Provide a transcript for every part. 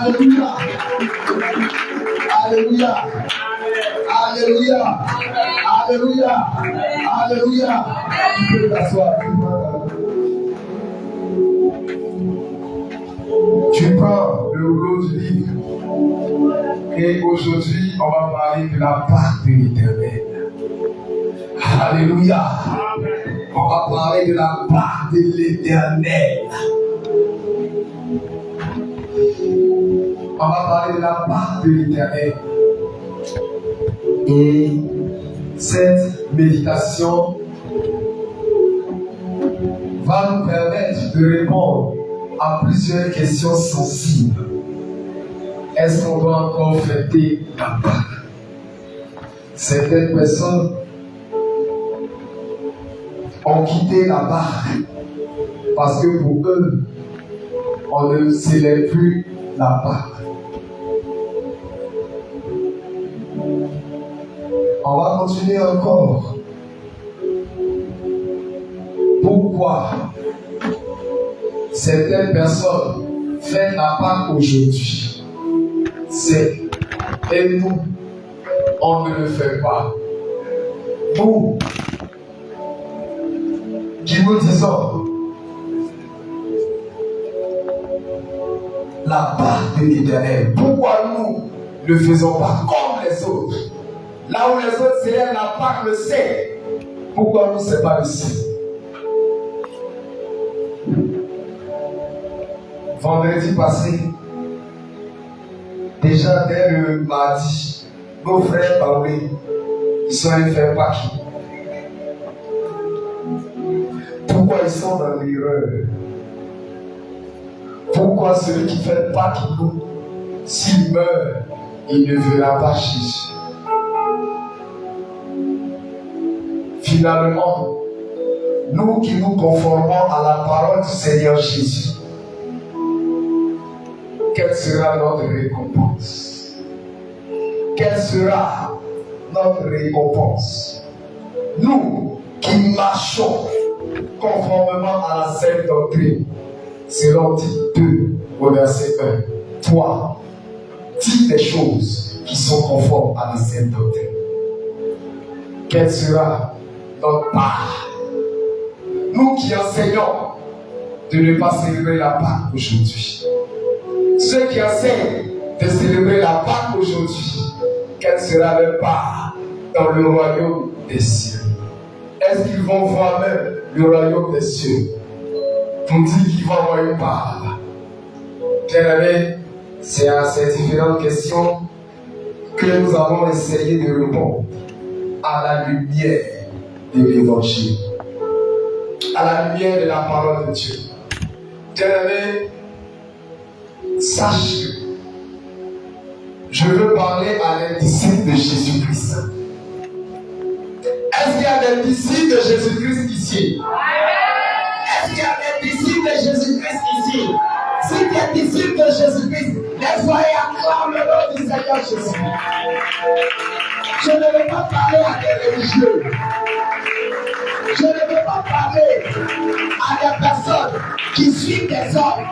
Alléluia. Alléluia. Alléluia. Alléluia. Alléluia. Tu peux t'asseoir. Tu prends le rouleau du livre. Et aujourd'hui, on va parler de la part de l'Éternel. Alléluia. On va parler de la part de l'Éternel. On va parler de la part de l'Éternel. Et cette méditation va nous permettre de répondre à plusieurs questions sensibles. Est-ce qu'on doit encore fêter la Pâque? Certaines personnes ont quitté la Pâque parce que pour eux, on ne célèbre plus la Pâque. On va continuer encore. Pourquoi certaines personnes fêtent la Pâque aujourd'hui? Et nous, on ne le fait pas. Nous, qui nous disons la part de l'Éternel, pourquoi nous ne faisons pas comme les autres? Là où les autres célèbrent la Pâque le sait, pourquoi nous c'est pas le sait? Vendredi passé, déjà dès le mardi, nos frères Baoulé, ils sont allés faire Pâques. Pourquoi ils sont dans l'erreur? Pourquoi celui qui fait Pâques, nous, s'il meurt, il ne verra pas Jésus? Finalement, nous qui nous conformons à la parole du Seigneur Jésus, quelle sera notre récompense? Quelle sera notre récompense? Nous qui marchons conformément à la sainte doctrine, selon Tite 2 au verset 1. Toi, dis des choses qui sont conformes à la sainte doctrine. Quelle sera notre part? Nous qui enseignons de ne pas célébrer la Pâque aujourd'hui. Ceux qui enseignent de célébrer la Pâque aujourd'hui, quelle sera leur part dans le royaume des cieux? Est-ce qu'ils vont voir même le royaume des cieux? On dit qu'ils vont avoir une part. Bien-aimés, c'est à ces différentes questions que nous avons essayé de répondre à la lumière de l'évangile, à la lumière de la parole de Dieu. Bien-aimés, sache que je veux parler à les disciples de Jésus-Christ. Est-ce qu'il y a des disciples de Jésus-Christ ici? Est-ce qu'il y a des disciples de Jésus-Christ ici? Si tu es disciple de Jésus-Christ, laisse-moi et acclame le nom du Seigneur Jésus. Je ne veux pas parler à des religieux. Je ne veux pas parler à des personnes qui suivent des hommes.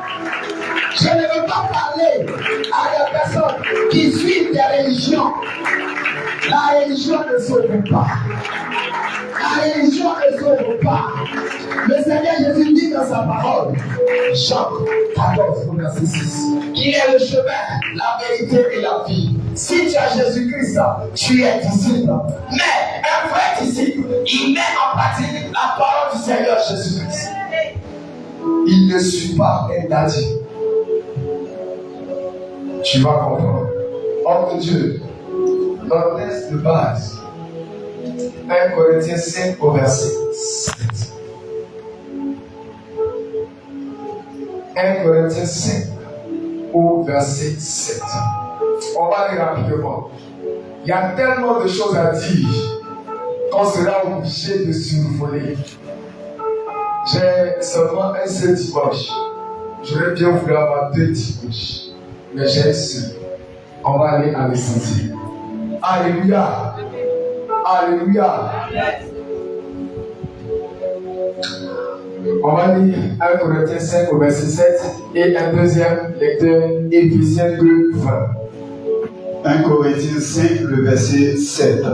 Je ne veux pas parler à des personnes qui suivent des religions. La religion ne sauve pas. La religion ne sauve pas. Le Seigneur Jésus dit dans sa parole, Jean 14, verset 6, qu'il est le chemin, la vérité et la vie. Si tu as Jésus-Christ, tu es disciple. Mais un vrai disciple, il met en pratique la parole du Seigneur Jésus-Christ. Il ne suit pas un daddy. Tu vas comprendre. Homme de Dieu, notre texte de base, 1 Corinthiens 5 au verset 7. 1 Corinthiens 5 au verset 7. On va aller rapidement. Il y a tellement de choses à dire qu'on sera obligé de survoler. J'ai seulement un seul dimanche. J'aurais bien voulu avoir 2 dimanches. Mais j'ai un seul. On va aller à l'essentiel. Alléluia. Alléluia. On va lire 1 Corinthiens 5 au verset 7 et un deuxième lecteur, Éphésiens 2, 20. 1 Corinthiens 5, le verset 7.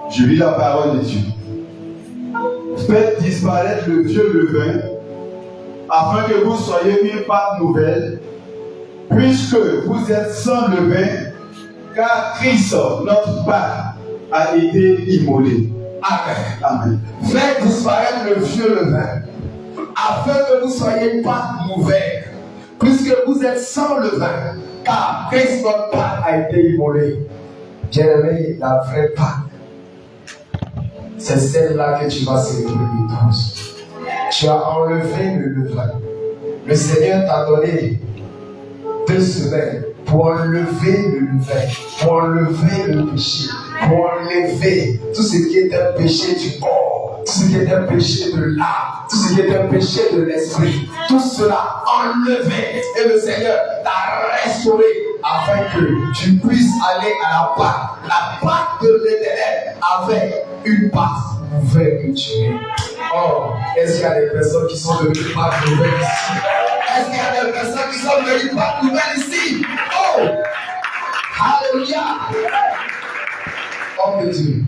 Je lis la parole de Dieu. Faites disparaître le vieux levain, afin que vous soyez une pâte nouvelle, puisque vous êtes sans levain, car Christ, notre Pâque, a été immolé. Amen. Amen. Faites disparaître le vieux levain, afin que vous soyez une pâte nouvelle, puisque vous êtes sans levain, car Christ notre Pâque a été immolé. Bien-aimé, la vraie Pâque, c'est celle-là que tu vas célébrer le 12. Tu as enlevé le levain. Le Seigneur t'a donné 2 semaines pour enlever le levain, pour enlever le péché, pour enlever tout ce qui est un péché du corps, tout ce qui est un péché de l'âme, tout ce qui est un péché de l'esprit. Tout cela enlevé. Et le Seigneur t'a restauré afin que tu puisses aller à la Pâque de l'Éternel avec une Pâque nouvelle que tu es. Oh, est-ce qu'il y a des personnes qui sont devenues Pâques nouvelles ici? Est-ce qu'il y a des personnes qui sont devenues Pâques nouvelles ici? Oh! Alléluia! Homme de Dieu,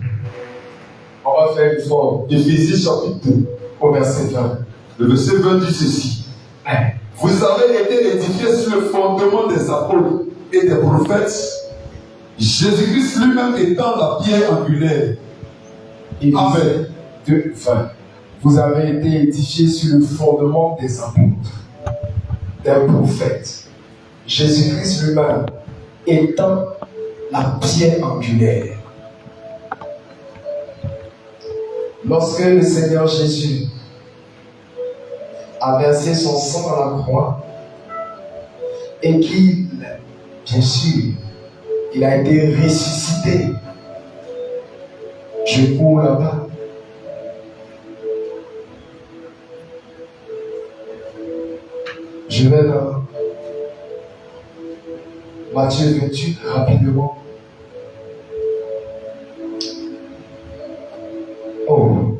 on va faire une forme. Éphésiens chapitre 2, Au verset 20. le verset 20 dit ceci. Vous avez été édifiés sur le fondement des apôtres et des prophètes, Jésus-Christ lui-même étant la pierre angulaire. Amen. 2, 20. Vous avez été édifiés sur le fondement des apôtres, des prophètes, Jésus-Christ lui-même étant la pierre angulaire. Lorsque le Seigneur Jésus a versé son sang à la croix et qu'il, bien sûr, il a été ressuscité, je cours là-bas. Je vais dans Matthieu 28 rapidement. Oh.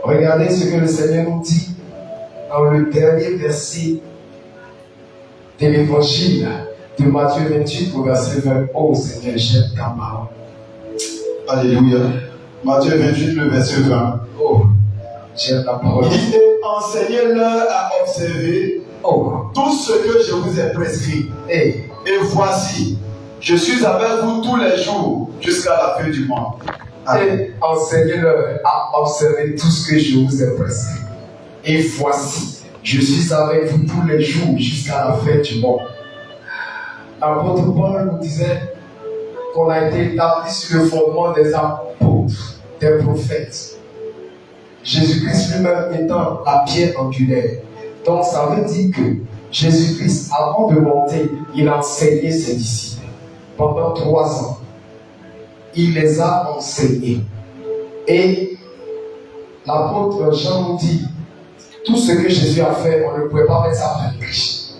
Regardez ce que le Seigneur nous dit dans le dernier verset de l'évangile de Matthieu 28 au verset 20. Oh Seigneur, j'aime ta parole. Alléluia. Matthieu 28, le verset 20. Oh, j'aime ta parole. Il dit, enseignez-leur à observer tout ce que je vous ai prescrit. Et voici, je suis avec vous tous les jours jusqu'à la fin du monde. Et enseignez-leur à observer tout ce que je vous ai prescrit. Et voici, je suis avec vous tous les jours jusqu'à la fin du monde. L'apôtre Paul nous disait qu'on a été établi sur le fondement des apôtres, des prophètes. Jésus-Christ lui-même étant la pierre angulaire. Donc ça veut dire que Jésus-Christ, avant de monter, il a enseigné ses disciples. Pendant 3 ans, il les a enseignés. Et l'apôtre Jean nous dit, tout ce que Jésus a fait, on ne pouvait pas mettre ça en pratique.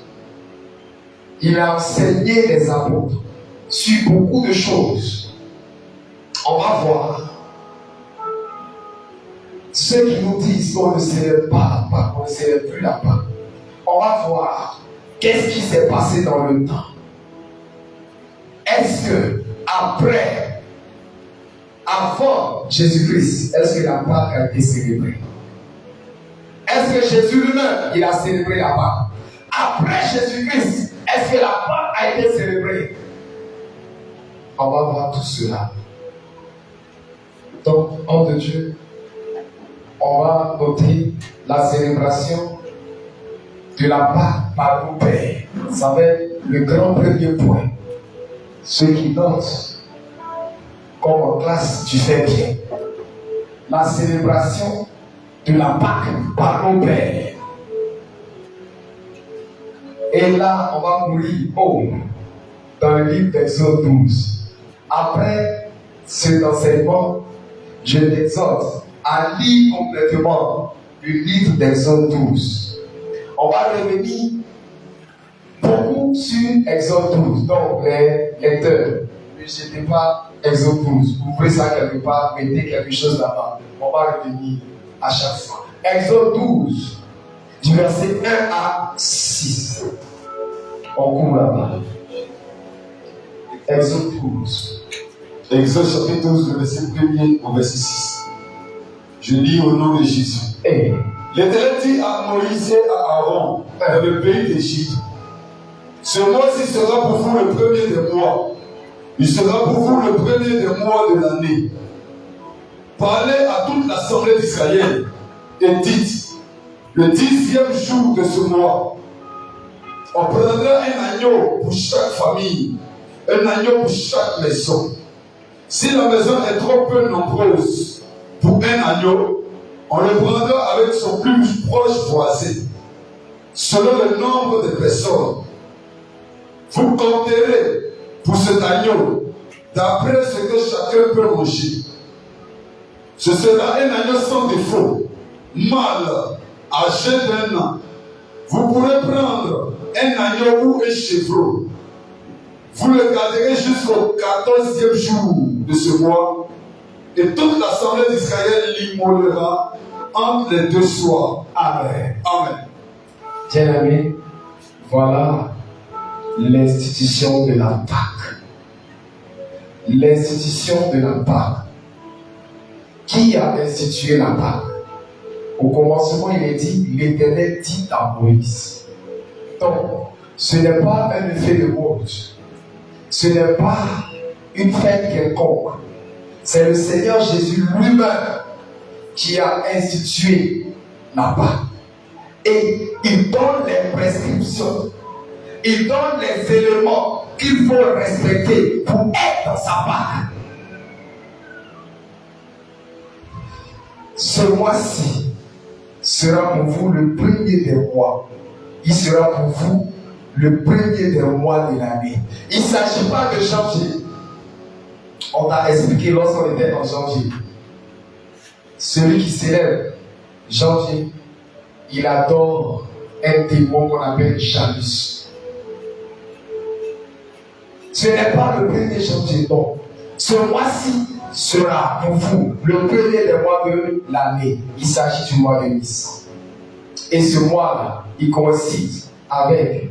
Il a enseigné les apôtres sur beaucoup de choses. On va voir. Ceux qui nous disent qu'on ne célèbre pas la Pâque, qu'on ne célèbre plus la Pâque, on va voir qu'est-ce qui s'est passé dans le temps. Est-ce que après, avant Jésus-Christ, est-ce que la Pâque a été célébrée? Est-ce que Jésus lui-même, il a célébré la Pâque? Après Jésus-Christ, est-ce que la Pâque a été célébrée? On va voir tout cela. Donc, homme de Dieu, on va noter la célébration de la Pâque par nos pères. Ça va être le grand premier point. Ceux qui notent, comme en classe, tu fais bien. La célébration de la Pâque par nos pères. Et là, on va mourir dans le livre d'Exode 12. Après cet enseignement, je t'exhorte à lire complètement le livre d'Exode 12. On va revenir beaucoup sur Exode 12. Donc, les lecteurs, ne jetez pas Exode 12. Vous ouvrez ça quelque part, mettez quelque chose là-bas. On va revenir à chaque fois. Exode 12, du verset 1 à 6. On court là-bas. Exode 12. Exode chapitre 12, le verset 1er au verset 6. Je lis au nom de Jésus. Et L'Éternel dit à Moïse et à Aaron dans le pays d'Égypte: ce mois-ci sera pour vous le premier des mois. Il sera pour vous le premier des mois de l'année. Parlez à toute l'assemblée d'Israël et dites: le 10e jour de ce mois, on prendra un agneau pour chaque famille, un agneau pour chaque maison. Si la maison est trop peu nombreuse pour un agneau, on le prendra avec son plus proche voisin, selon le nombre de personnes. Vous compterez pour cet agneau d'après ce que chacun peut manger. Ce sera un agneau sans défaut, mâle, âgé d'1 an. Vous pourrez prendre un agneau ou un chevreau. Vous le garderez jusqu'au 14e jour de ce mois, et toute l'assemblée d'Israël l'immolera entre les 2 soirs. Amen. Amen. Bien-aimés, voilà l'institution de la Pâque. L'institution de la Pâque. Qui a institué la Pâque? Au commencement, il est dit, l'Éternel dit à Moïse. Donc, ce n'est pas un effet de mode. Ce n'est pas une fête quelconque. C'est le Seigneur Jésus lui-même qui a institué la Pâque. Et il donne les prescriptions. Il donne les éléments qu'il faut respecter pour être dans sa Pâque. Ce mois-ci sera pour vous le premier des mois. Il sera pour vous le premier des mois de l'année. Il ne s'agit pas de janvier. On t'a expliqué lorsqu'on était en janvier. Celui qui célèbre janvier, il adore un démon qu'on appelle Janus. Ce n'est pas le 1er janvier, non. Ce mois-ci sera pour vous le premier des mois de l'année. Il s'agit du mois de Nice. Et ce mois-là, il coïncide avec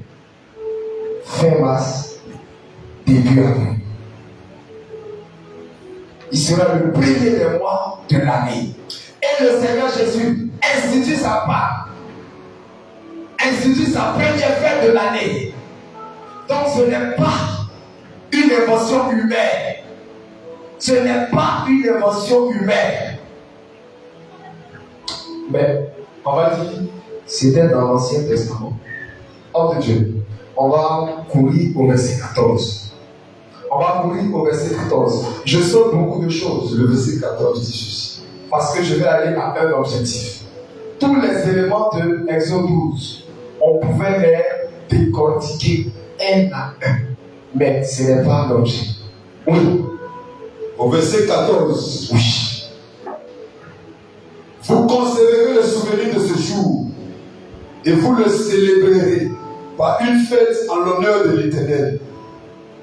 fin mars, début avril. Il sera le premier des mois de l'année. Et le Seigneur Jésus institue sa part, institue sa première fête de l'année. Donc ce n'est pas une émotion humaine. Ce n'est pas une émotion humaine. Mais on va dire, c'était dans l'Ancien Testament. Homme de Dieu, on va courir au verset 14. On va courir au verset 14. Je saute beaucoup de choses. Le verset 14 dit ceci. Parce que je vais aller à un objectif. Tous les éléments de Exode 12, on pouvait les décortiquer un à un. Mais ce n'est pas l'objet. Oui. Au verset 14. Oui. Vous conserverez le souvenir de ce jour et vous le célébrerez par une fête en l'honneur de l'Éternel.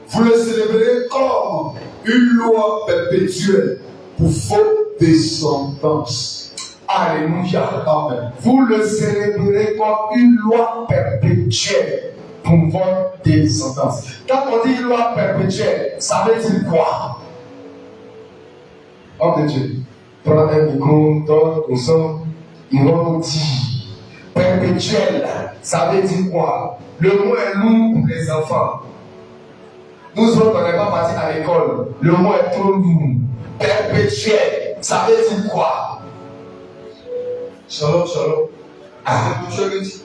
Vous le célébrerez comme une loi perpétuelle pour vos descendance. Alléluia. Amen. Vous le célébrerez comme une loi perpétuelle pour votre descendance. Quand on dit loi perpétuelle, ça veut dire quoi? Homme de Dieu, prends un micro, donne au son, ils vont nous dire perpétuel, ça veut dire quoi? Le mot est lourd pour les enfants. Nous autres, on n'est pas partis à l'école. Le mot est trop lourd. Perpétuel, ça veut dire quoi? Shalom, shalom.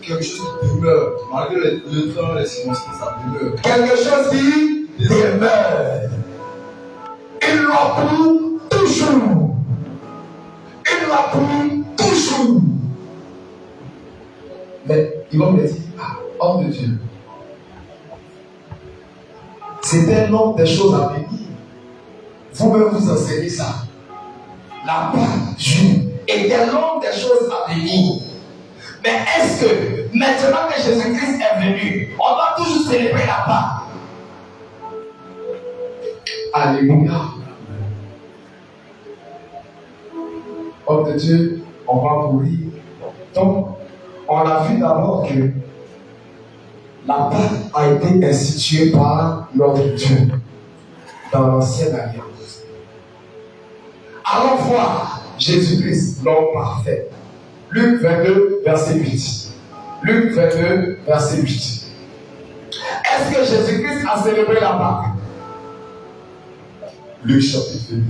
Quelque chose de demeure. Malgré le temps, les circonstances, ça demeure. Quelque chose qui demeure. Une loi pour toujours. Une loi pour toujours. Mais ils vont me dire, homme de Dieu, c'était l'ordre des choses à venir. Vous-même vous enseignez ça. La Pâque juive était l'ordre des choses à venir. Mais est-ce que maintenant que Jésus-Christ est venu, on va toujours célébrer la Pâque? Alléluia. Homme de Dieu, on va mourir. Donc, on a vu d'abord que La Pâque a été instituée par notre Dieu dans l'ancienne alliance. Allons voir Jésus-Christ, l'homme parfait. Luc 22, verset 8. Luc 22, verset 8. Est-ce que Jésus-Christ a célébré la Pâque? Luc chapitre 22.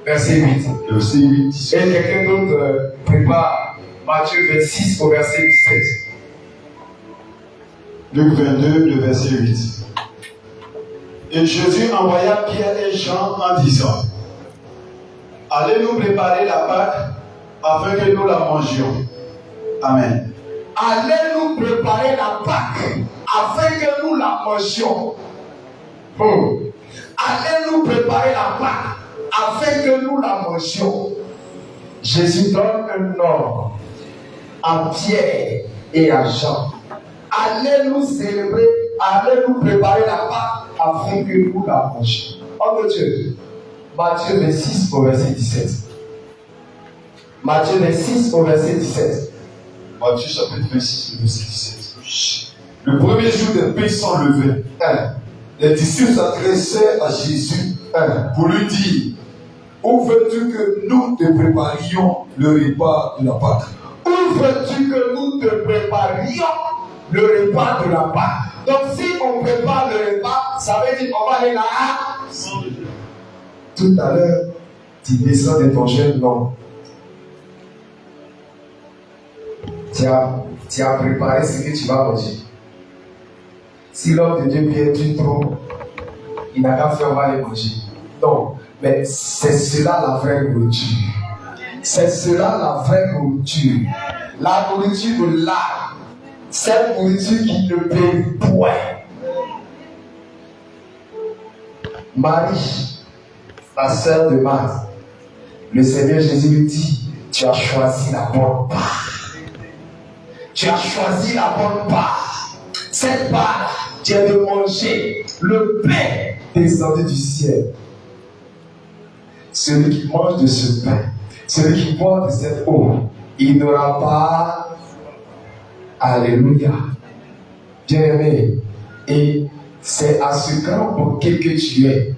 Verset 8. Verset 8. Et quelqu'un d'autre prépare Matthieu 26 au verset 17. Luc 22, le verset 8. Et Jésus envoya Pierre et Jean en disant: Allez nous préparer la Pâque afin que nous la mangions. Amen. Allez nous préparer la Pâque afin que nous la mangions. Allez nous préparer la Pâque afin que nous la mangions. Jésus donne un ordre à Pierre et à Jean. Allez nous célébrer, allez nous préparer la Pâque afin que nous la mangions. Oh mon Dieu. Matthieu 26 au verset 17. Matthieu 26 au verset 17. Matthieu chapitre 26, le verset 17. Le premier jour des pains sans levain, les disciples s'adressaient à Jésus pour lui dire: Où veux-tu que nous te préparions le repas de la Pâque? Où veux-tu que nous te préparions le repas de la Pâque? Donc si on prépare le repas, ça veut dire qu'on va aller là. Tout à l'heure, tu descends de ton jeune homme. Tu as préparé ce que tu vas manger. Si l'homme de Dieu vient du trône, il n'a qu'à faire, on va les manger. Non, mais c'est cela la vraie nourriture. C'est cela la vraie nourriture. La nourriture de l'âme. Cette nourriture qui ne périt point. Marie, la sœur de Marthe, le Seigneur Jésus lui dit: Tu as choisi la bonne part. Tu as choisi la bonne part. Cette part, tu as de manger le pain descendu du ciel. Celui qui mange de ce pain, celui qui boit de cette eau, il n'aura pas. Alléluia. Bien-aimé. Et c'est à ce grand bouquet que tu es.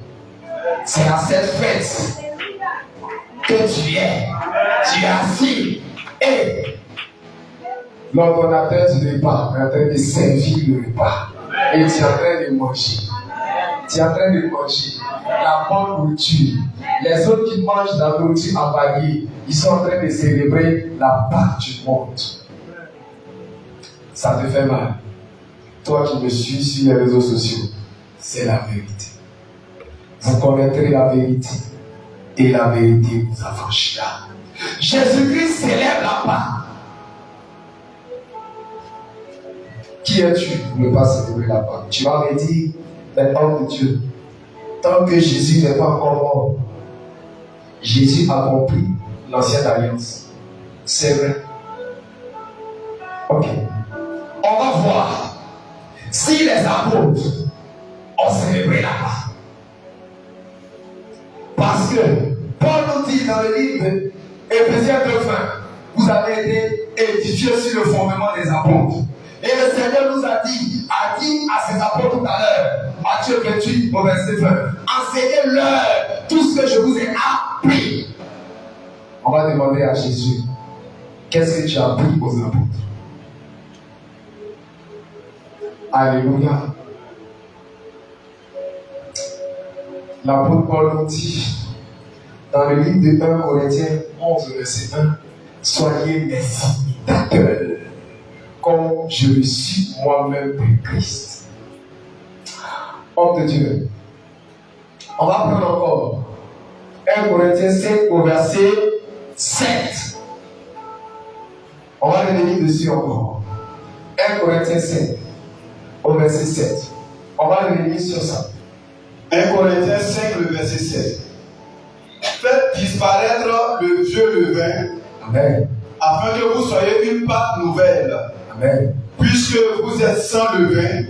C'est à cette fête que tu es. Tu es assis. Et l'ordonnateur du repas est en train de servir le repas. Et tu es en train de manger. Tu es en train de manger la bonne nourriture. Les autres qui mangent la nourriture avariée, ils sont en train de célébrer la Pâque du monde. Ça te fait mal. Toi qui me suis sur les réseaux sociaux, c'est la vérité. Vous connaîtrez la vérité et la vérité vous affranchira. Jésus-Christ célèbre la Pâque. Qui es-tu pour ne pas célébrer la Pâque? Tu vas me dire, mais homme de Dieu, tant que Jésus n'est pas encore mort, Jésus a compris l'ancienne alliance. C'est vrai. Ok. On va voir si les apôtres ont célébré la Pâque. Parce que Paul nous dit dans le livre d'Éphésiens 2:20, vous avez été édifiés sur le fondement des apôtres. Et le Seigneur nous a dit à ses apôtres tout à l'heure, Matthieu 28 au verset 20, enseignez-leur tout ce que je vous ai appris. On va demander à Jésus, qu'est-ce que tu as appris aux apôtres? Alléluia. L'apôtre Paul nous dit dans le livre de 1 Corinthiens 11, verset 1, soyez mes imitateurs, comme je le suis moi-même de Christ. Homme de Dieu. On va prendre encore 1 Corinthiens 5 au verset 7. On va revenir dessus encore. 1 Corinthiens 5 au verset 7. On va revenir sur ça. 1 Corinthiens 5, le verset 7. Faites disparaître le vieux levain. Amen. Afin que vous soyez une Pâque nouvelle. Amen. Puisque vous êtes sans levain,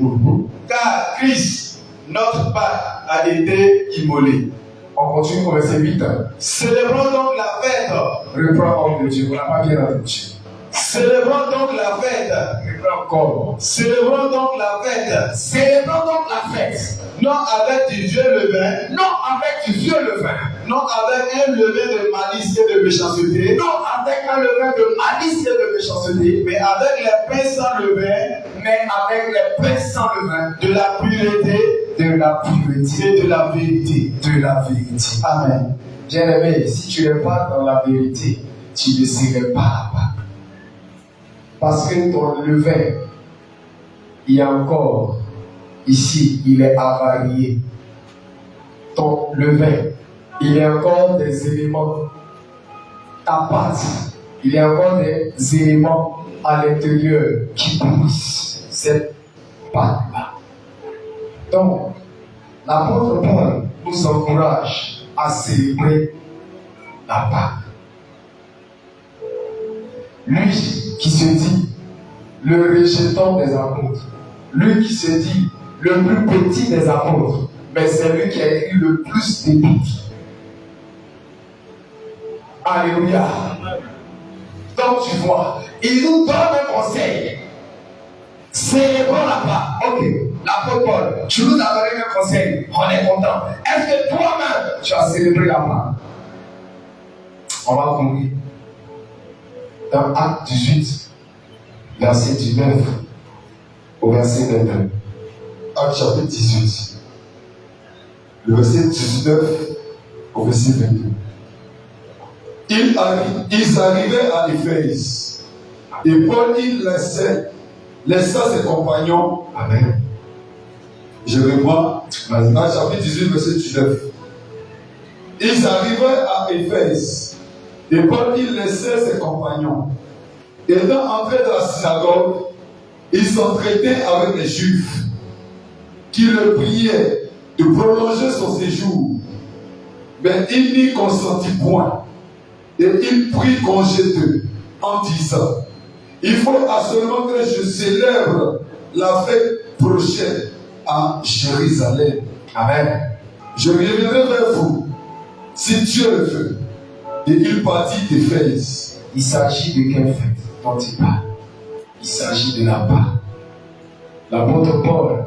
car Christ, notre Pâque, a été immolé. On continue au verset 8. Célébrons donc la fête. Reprends, homme de Dieu. On n'a pas bien entendu. Célébrons donc la fête. Encore. Célébrons donc la fête. Célébrons donc la fête. Non avec du vieux levain. Non avec du vieux levain. Non avec un levain de malice et de méchanceté. Non avec un levain de malice et de méchanceté. Mais avec les pains sans levain. Mais avec les pains sans levain. De la pureté. De la pureté. Et de la vérité. De la vérité. Amen. Bien-aimé, si tu n'es pas dans la vérité, tu ne serais pas là-bas. Parce que ton levain, il y a encore, ici, il est avarié. Ton levain, il y a encore des éléments. Ta pâte, il y a encore des éléments à l'intérieur qui pourrissent cette pâte-là. Donc, l'apôtre Paul nous encourage à célébrer la Pâque. Lui qui se dit le rejeton des apôtres, lui qui se dit le plus petit des apôtres, mais c'est lui qui a écrit le plus d'épîtres. Alléluia. Donc tu vois, il nous donne un conseil. Célébrons la Pâque. Ok, l'apôtre Paul, tu nous as donné un conseil. On est content. Est-ce que toi-même, tu as célébré la Pâque? On va conclure. Dans Acte 18, verset 19 au verset 22. Acte chapitre 18, le verset 19 au verset 22. Ils arrivaient à Éphèse, et Paul il laissa ses compagnons. Amen. Je reprends, Acte chapitre 18, verset 19. Ils arrivaient à Éphèse, et Paul il laissait ses compagnons. Étant entrés dans la synagogue, ils s'entretenaient avec les Juifs, qui le priaient de prolonger son séjour. Mais il n'y consentit point. Et il prit congé d'eux en disant: il faut absolument que je célèbre la fête prochaine à Jérusalem. Amen. Je reviendrai vers vous si Dieu le veut. Et il partit d'Éphèse. Il s'agit de quelle fête dont il parle? Il s'agit de la Pâque. L'apôtre Paul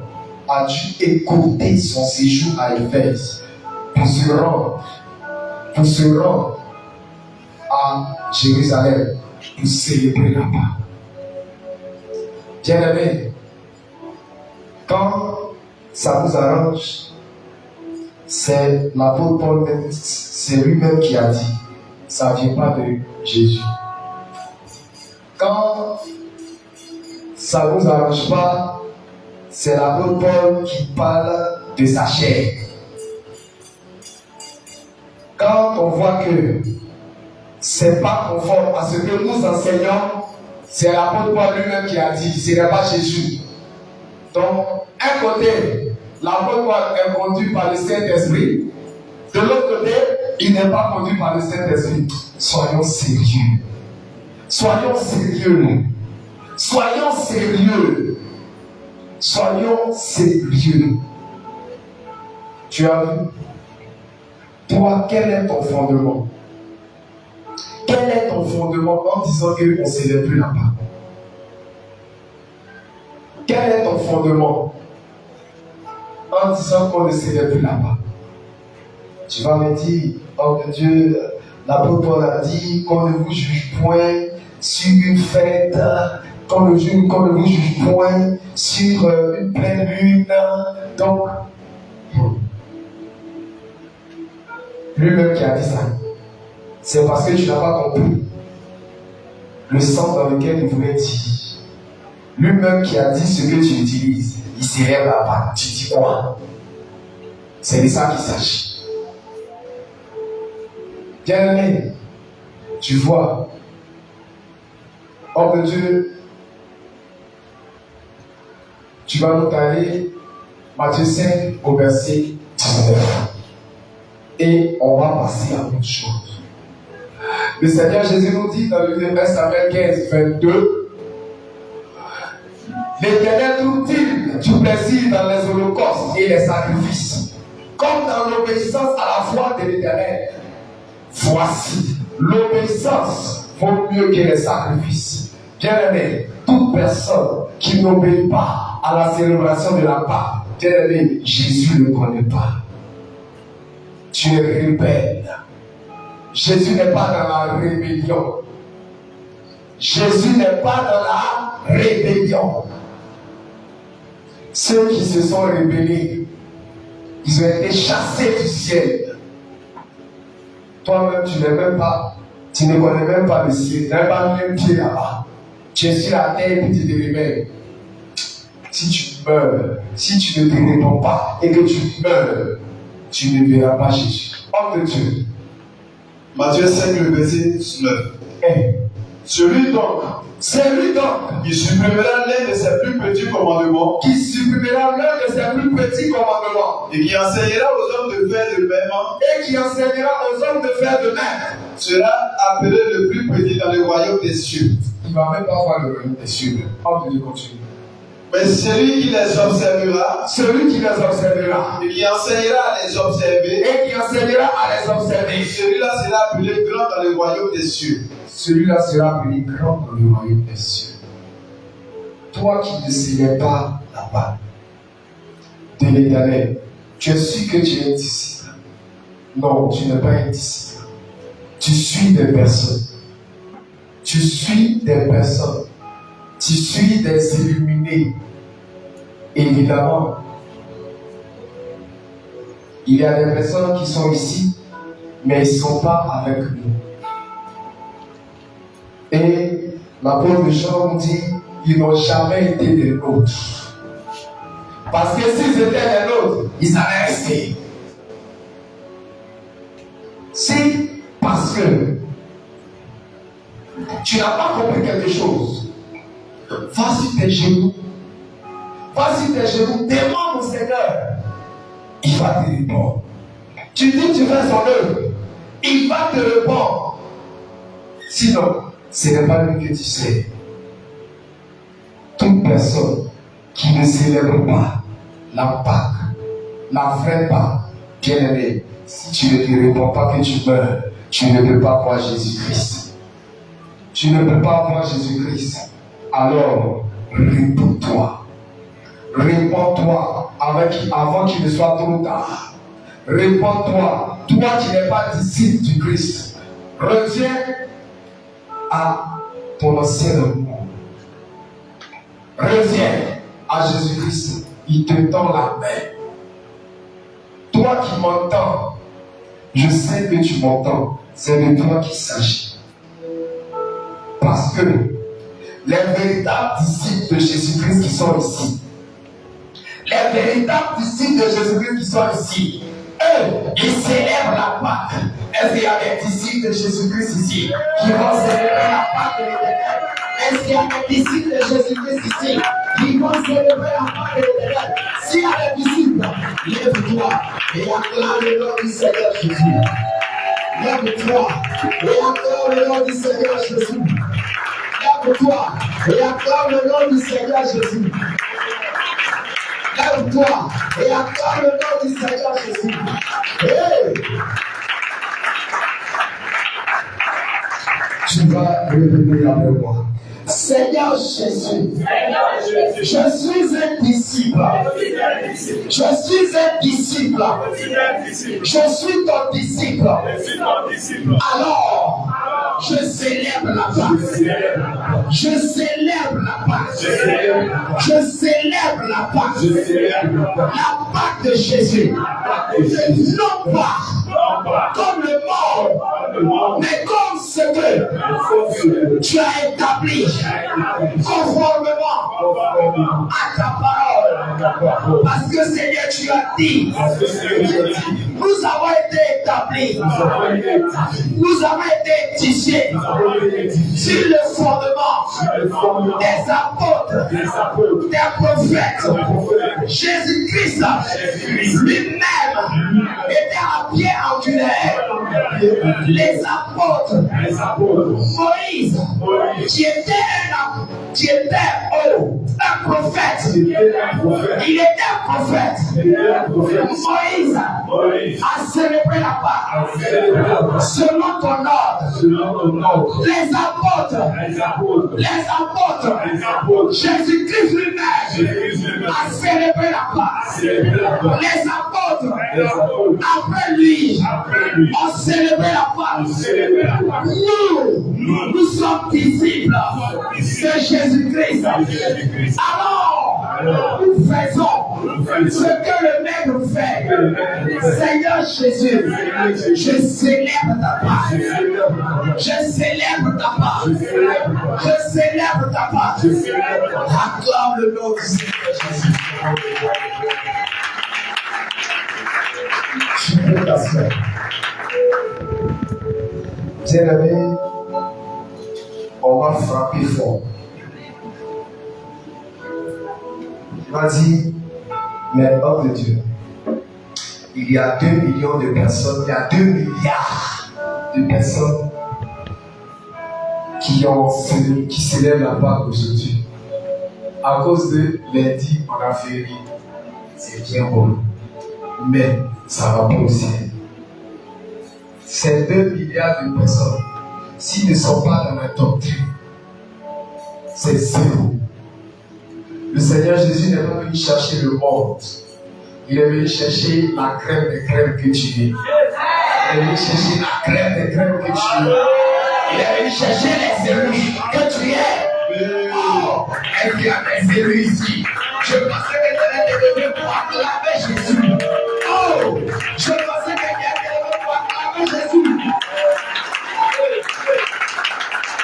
a dû écouter son séjour à Éphèse pour se rendre à Jérusalem pour célébrer la Pâque. Bien-aimé, quand ça nous arrange, c'est l'apôtre Paul, c'est lui-même qui a dit, ça ne vient pas de Jésus. Quand ça ne nous arrange pas, c'est l'apôtre Paul qui parle de sa chair. Quand on voit que c'est pas conforme à ce que nous enseignons, c'est l'apôtre Paul lui-même qui a dit, ce n'est pas Jésus. Donc, un côté, l'apôtre Paul est conduit par le Saint-Esprit. De l'autre côté, il n'est pas conduit par le Saint-Esprit. Soyons sérieux. Soyons sérieux. Soyons sérieux. Soyons sérieux. Tu as vu? Toi, quel est ton fondement? Quel est ton fondement en disant qu'on ne célèbre plus la Pâque? Quel est ton fondement en disant qu'on ne célèbre plus la Pâque? Tu vas me dire, oh mon Dieu, l'apôtre Paul a dit qu'on ne vous juge point sur une fête, qu'on ne vous juge point sur une pleine lune. Donc, lui-même qui a dit ça, c'est parce que tu n'as pas compris le sens dans lequel il voulait dire. Lui-même qui a dit ce que tu utilises, il célèbre la Pâque. Tu dis quoi? C'est de ça qu'il s'agit. Bien-aimé, tu vois, homme de Dieu, tu vas nous aller Matthieu 5 au verset 19. Et on va passer à autre chose. Le Seigneur Jésus nous dit dans le 1 Samuel 15, 22, l'Éternel trouve-t-il du plaisir dans les holocaustes et les sacrifices, comme dans l'obéissance à la foi de l'Éternel. Voici, l'obéissance vaut mieux que les sacrifices, Bien-aimé, toute personne qui n'obéit pas à la célébration de la Pâque, bien-aimé, Jésus ne le connaît pas. Tu es rebelle. Jésus n'est pas dans la rébellion. Jésus n'est pas dans la rébellion. Ceux qui se sont rébellés, ils ont été chassés du ciel. Toi-même, tu ne connais même pas le ciel, tu n'as pas même pied là-bas. Tu es sur la terre et puis tu te rebelles. Si tu meurs, si tu ne te réponds pas et que tu meurs, tu ne verras pas Jésus. Homme de Dieu. Matthieu 5, le verset 9. Celui donc qui supprimera l'un de ses plus petits commandements et qui enseignera aux hommes de faire de même sera appelé le plus petit dans le royaume des cieux. Il ne va même pas voir le royaume des cieux. Homme de Dieu, continue. Mais celui qui les observera et qui enseignera à les observer, celui-là sera appelé grand dans le royaume des cieux. Celui-là sera appelé grand dans le royaume des cieux. Toi qui ne célèbres pas la Pâque de l'Éternel, tu es sûr que tu es disciple. Non, tu n'es pas un disciple. Tu suis des personnes. Tu suis des illuminés. Évidemment, il y a des personnes qui sont ici, mais ils ne sont pas avec nous. Et l'apôtre Jean nous dit, ils n'ont jamais été des nôtres. Parce que s'ils étaient des nôtres, ils allaient rester. C'est parce que tu n'as pas compris quelque chose. Va sur tes genoux. Demande au Seigneur. Il va te répondre. Tu dis que tu fais son œuvre. Il va te répondre. Sinon, ce n'est pas lui que tu sais. Toute personne qui ne célèbre pas la Pâque, la vraie Pâque, bien-aimé, si tu ne te réponds pas que tu meurs, tu ne peux pas voir Jésus-Christ. Tu ne peux pas voir Jésus-Christ. Alors, réponds-toi. Réponds-toi avant qu'il ne soit trop tard. Réponds-toi, toi qui n'es pas disciple du Christ. Reviens à ton ancien amour. Reviens à Jésus-Christ. Il te tend la main. Toi qui m'entends, je sais que tu m'entends. C'est de toi qu'il s'agit. Parce que les véritables disciples de Jésus-Christ qui sont ici, eux, ils célèbrent la Pâque. Est-ce qu'il y a des disciples de Jésus-Christ ici qui vont célébrer la Pâque de l'Éternel? Est-ce qu'il y a des disciples de Jésus-Christ ici qui vont célébrer la Pâque de l'Éternel? S'il y a des disciples, lève-toi et acclame le nom du Seigneur Jésus. Lève-toi et acclame le nom du Seigneur Jésus. Lève-toi et acclame le nom du Seigneur Jésus. Lève-toi et acclame le nom du Seigneur Jésus. Hey! Tu vas revenir avec moi. Seigneur Jésus, je suis un disciple. Je suis un disciple. Je suis ton disciple. Alors, je célèbre la Pâque. Je célèbre la Pâque. Je célèbre la Pâque. La Pâque de Jésus. Non pas comme le monde, mais comme ce que tu as établi conformément à ta parole. Parce que Seigneur, tu as dit, nous avons été établis, nous avons été édifiés sur le fondement des apôtres, des prophètes. Jésus-Christ lui-même était à pied angulaire. Les apôtres, Moïse, qui était haut, Un prophète. Il était un prophète. Il était un prophète. Il était un prophète. Moïse a célébré la Pâque. Selon ton ordre. Selon ton ordre. Les apôtres. Jésus-Christ lui-même a célébré la Pâque. Les apôtres, après lui, ont célébré la Pâque. Nous sommes disciples de Jésus-Christ. Alors, nous faisons ce que le Maître fait. Seigneur Jésus, je célèbre ta Pâque. Je célèbre ta Pâque. Je célèbre ta Pâque. Acclame le nom du Seigneur Jésus. Je peux t'asseoir. Bien-aimé, on va frapper fort. Il m'a dit, mais homme de Dieu, il y a 2 millions de personnes, il y a 2 milliards de personnes qui célèbrent la Pâque aujourd'hui. À cause de lundi, on a férié. C'est bien bon. Mais ça va pas au ciel. Ces 2 milliards de personnes, s'ils ne sont pas dans la doctrine, c'est zéro. Le Seigneur Jésus n'est pas venu chercher le monde. Il est venu chercher la crème de crème que tu es. Il est venu chercher la crème de crème que tu es. Il est venu chercher les élus que tu es. Oh, est-ce qu'il y a des élus ici? Je pensais que tu devais pour acclamer Jésus. Oh, je pensais que tu devais pour acclamer Jésus.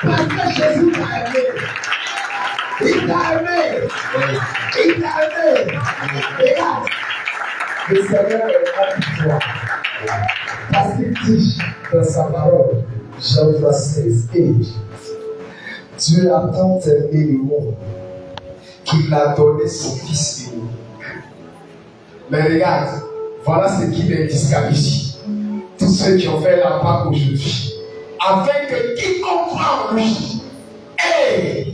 Parce que Jésus t'a aimé. Il t'a aimé. Il t'a aimé. Regarde. Le Seigneur est là pour toi. Parce qu'il dit dans sa parole, Jean 16, Dieu a tant aimé le monde qu'il a donné son Fils unique. Mais regarde, voilà ce qui les disqualifie. Tous ceux qui ont fait la Pâque aujourd'hui, afin que quiconque croit en lui, et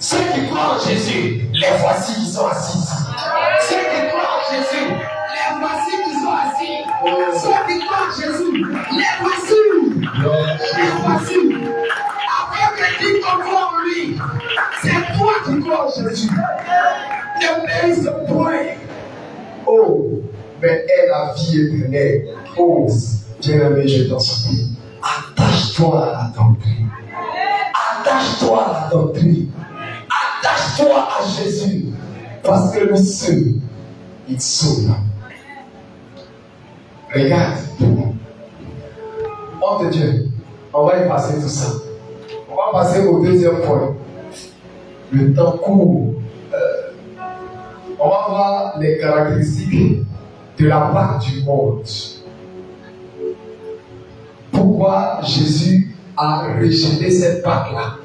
ceux qui croient en Jésus, les voici qui sont assis ici. Ceux qui croient en Jésus, les voici qui sont assis. Ceux qui croient en Jésus, les voici. Les voici. Afin que quiconque croit en lui, c'est toi qui crois en Jésus. Ne mérite point. Oh, mais est la vie éternelle. Ose, bien-aimé, je t'en supplie. Attache-toi à la doctrine. Attache-toi à la doctrine. Attache-toi à Jésus. Parce que le seul, il sauve. Regarde. Homme de Dieu, on va y passer tout ça. On va passer au deuxième point. Le temps court. On va voir les caractéristiques de la Pâque du monde. Pourquoi Jésus a rejeté cette Pâque-là?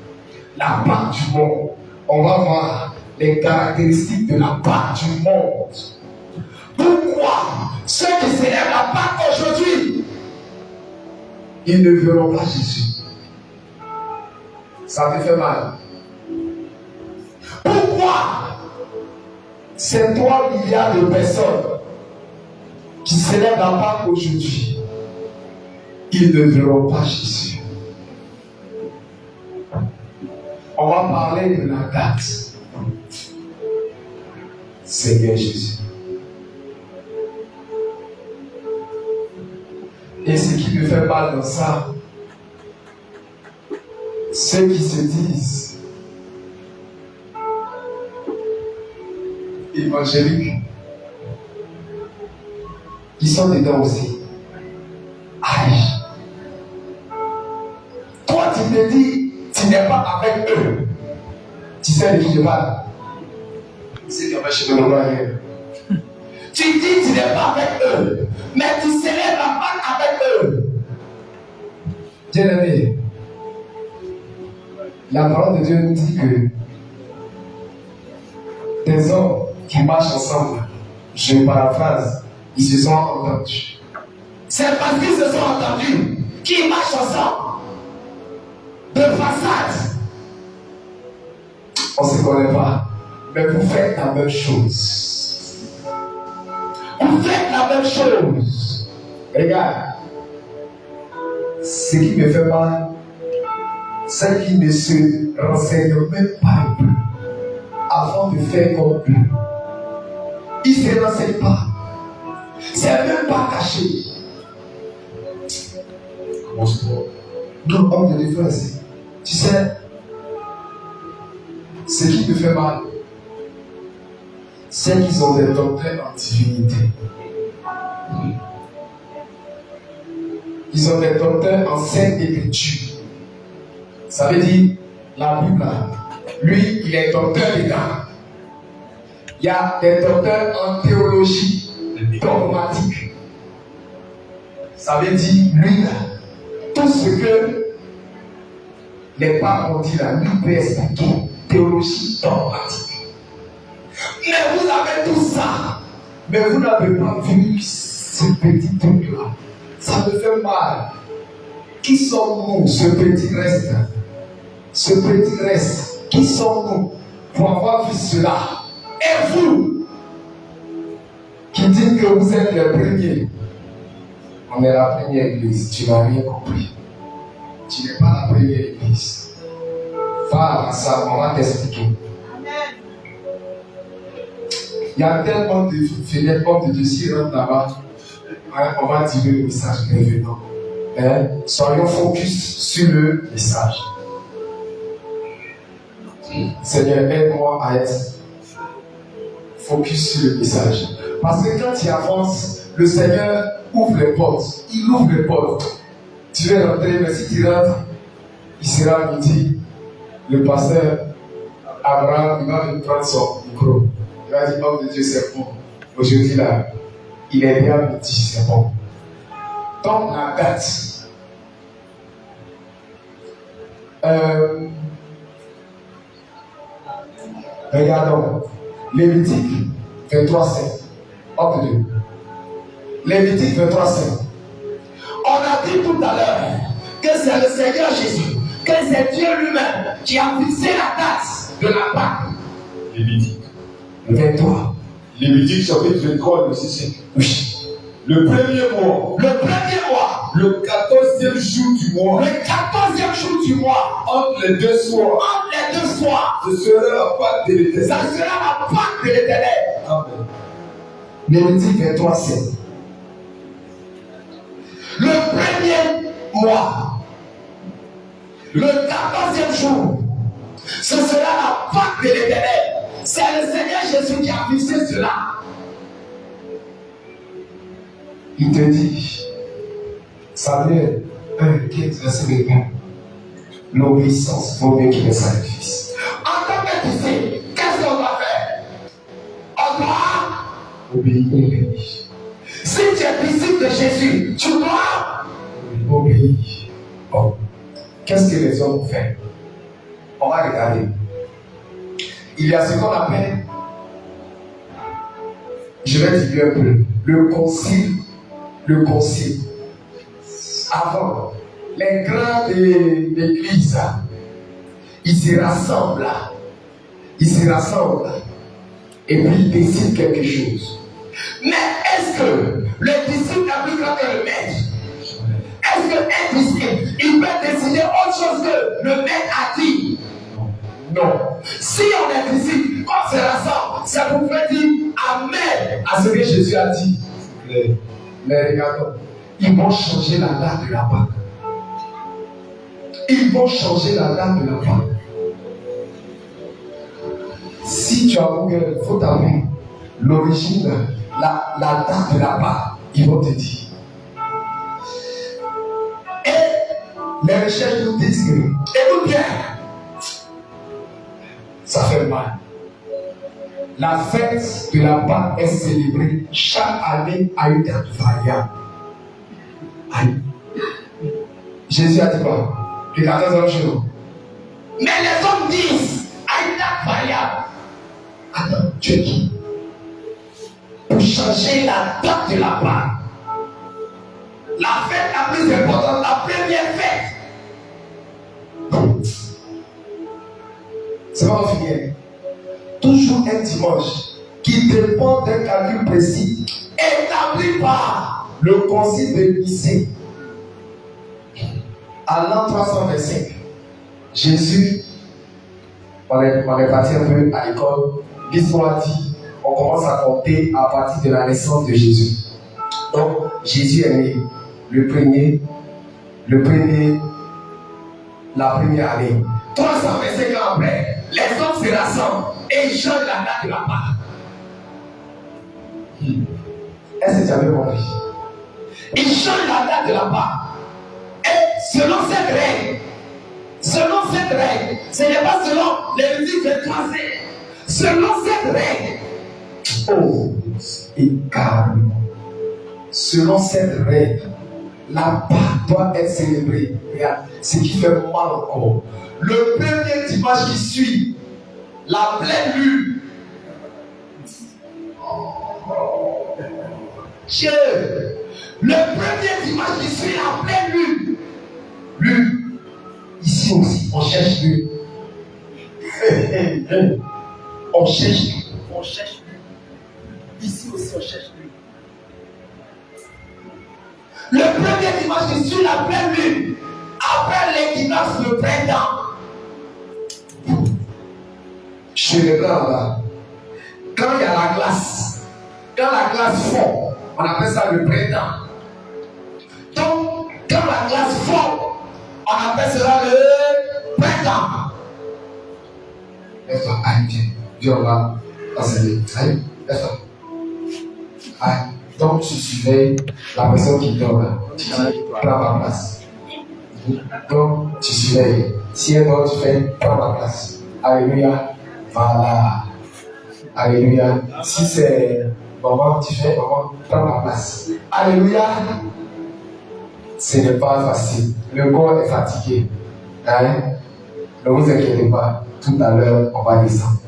La Pâque du monde. On va voir les caractéristiques de la Pâque du monde. Pourquoi ceux qui célèbrent la Pâque aujourd'hui, ils ne verront pas Jésus? Ça te fait mal. Pourquoi ces 3 milliards de personnes qui célèbrent la Pâque aujourd'hui, ils ne verront pas Jésus? On va parler de la date. Seigneur Jésus. Et ce qui me fait mal dans ça, ceux qui se disent évangéliques, ils sont dedans aussi. Aïe. Toi, tu te dis, tu n'es pas avec eux. Tu sais de qui je parle? C'est comme chez le royaume. Tu dis, tu n'es pas avec eux, mais tu célèbres la Pâque avec eux. Bien-aimé, la parole de Dieu nous dit que des hommes qui marchent ensemble, je paraphrase, ils se sont entendus. C'est parce qu'ils se sont entendus qu'ils marchent ensemble. De façade. On ne se connaît pas. mais vous faites la même chose. Vous faites la même chose. Regarde, ce qui me fait mal, c'est qu'ils ne se renseignent même pas un peu avant de faire comme eux. Ils ne se renseignent pas. C'est même pas caché. Donc, homme de défense, tu sais, ce qui me fait mal, c'est qu'ils ont des doctrines en divinité. Ils ont des doctrines en sainte écriture. Ça veut dire, la Bible, lui, il est docteur dedans. Il y a des docteurs en théologie dogmatique. Ça veut dire, lui, là, tout ce que les papes ont dit là, lui peut expliquer. Théologie dogmatique. Mais vous avez tout ça. Mais vous n'avez pas vu ce petit truc-là. Ça me fait mal. Qui sommes-nous, ce petit reste? Ce petit reste, qui sommes-nous pour avoir vu cela? Et vous, qui dites que vous êtes les premiers, on est la première église, tu n'as rien compris. Tu n'es pas la première église. Va à ça, on va t'expliquer. Il y a tellement de fenêtres comme de Dieu, s'ils rentrent là-bas, on va dire le message revenant. Soyons focus sur le message. Seigneur, aide-moi à être focus sur le message. Parce que quand tu avances, le Seigneur ouvre les portes. Il ouvre les portes. Tu veux rentrer, mais si tu rentres, il sera midi. Le pasteur Abraham, il va me prendre son micro. Il va dire, homme de Dieu, c'est bon. Aujourd'hui, là, il est bien midi, c'est bon. Donc, la date. Regardons. Lévitique 23:5. Hop de Dieu. Lévitique 23:5. On a dit tout à l'heure que c'est le Seigneur Jésus, que c'est Dieu lui-même qui a fixé la date de la Pâque. Lévitique 23. Lévitique chapitre 23, verset 5. Oui. Le premier mois. Le premier mois. Le 14e jour du mois. Le 14e jour du mois. Entre les deux soirs. Entre les deux soirs. Ce sera la Pâque de l'Éternel. Ça sera la Pâque de l'Éternel. Amen. Lévitique 23:5. Le premier mois. Le 14e jour. Ce sera la Pâque de l'Éternel. C'est le Seigneur Jésus qui a fixé cela. Il te dit, Samuel 1:15, verset 1. L'obéissance vaut mieux que le sacrifice. En tant que disciple, qu'est-ce qu'on doit faire? On doit obéir. Si tu es disciple de Jésus, tu dois obéir. Bon. Qu'est-ce que les hommes font? On va regarder. Il y a ce qu'on appelle, je vais dire un peu, le concile. Le concile. Avant, les grands de l'église, ils se rassemblent. Ils se rassemblent. Et puis ils décident quelque chose. Mais est-ce que le disciple est plus grand que le maître? Est-ce qu'un disciple, il peut décider autre chose que le maître a dit? Non. Si on est disciple, quand on se rassemble, ça vous fait dire Amen à ce que Jésus a dit. Mais regardons, ils vont changer la date de la Pâque. Ils vont changer la date de la Pâque. Si tu as Google, il faut taper l'origine, la date de la Pâque. Ils vont te dire. Et les recherches nous disent que, écoute bien, ça fait mal. La fête de la Pâque est célébrée chaque année à une date variable. Aïe. Jésus a dit quoi? Le 14e jour. Mais les hommes disent à une date variable. Attends, tu es qui? Pour changer la date de la Pâque. La fête la plus importante, la première fête. C'est pas fini. Toujours toujours un dimanche qui dépend d'un calcul précis établi par le concile de Nicée. À l'an 325, Jésus, on est parti un peu à l'école, l'histoire dit, on commence à compter à partir de la naissance de Jésus. Donc, Jésus est né la première année. 325 ans après, les hommes se rassemblent et ils changent la date de la Pâque. Est-ce que tu avais compris? Ils changent la date de la Pâque. Et selon cette règle, ce n'est pas selon les musiques 23, selon cette règle, et carrément, selon cette règle, la Pâque doit être célébrée. Regarde, ce qui fait mal encore. Le premier dimanche qui suit, la pleine lune. Dieu, le premier dimanche qui suit la pleine lune. Lune. Ici aussi, on cherche lune. On cherche lune. On cherche lune. Ici aussi, on cherche lune. Le premier dimanche qui suit la pleine lune, après l'équinoxe de printemps. Chez les blancs là, quand il y a la glace, quand la glace fond, on appelle ça le printemps. Donc, quand la glace fond, on appelle cela le printemps. Laisse-toi, aïe, viens, on va enseigner. Aïe, laisse-toi. Aïe. Donc, tu surveilles la personne qui dort là. Tu prends ma place. Donc, tu surveilles. Si elle dort, tu fais prends ma place. Alléluia. Voilà. Alléluia. Si c'est maman, tu fais maman, prends ma place. Alléluia. Ce n'est pas facile. Le corps est fatigué. Hein? Ne vous inquiétez pas. Tout à l'heure, on va descendre.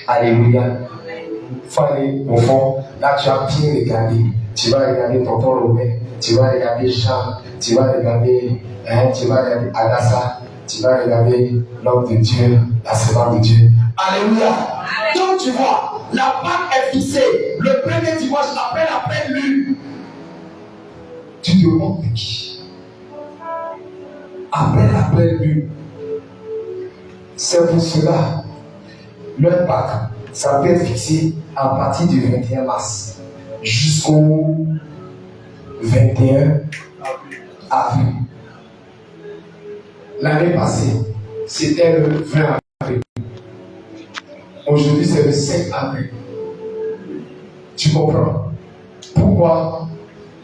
Alléluia. Il faut aller au fond. Là, tu as bien regardé. Tu vas regarder Tonton Robert. Tu vas regarder Jean. Tu vas regarder Adassa. Tu vas regarder l'homme de Dieu, la servante de Dieu. Alléluia. Donc tu vois, la Pâque est fixée le premier dimanche après la pleine lune. Tu te demandes de qui? Après la pleine lune. C'est pour cela, leur Pâque, ça peut être fixé à partir du 21 mars jusqu'au 21 avril. L'année passée, c'était le 20 avril. Aujourd'hui, c'est le 5 avril. Tu comprends? Pourquoi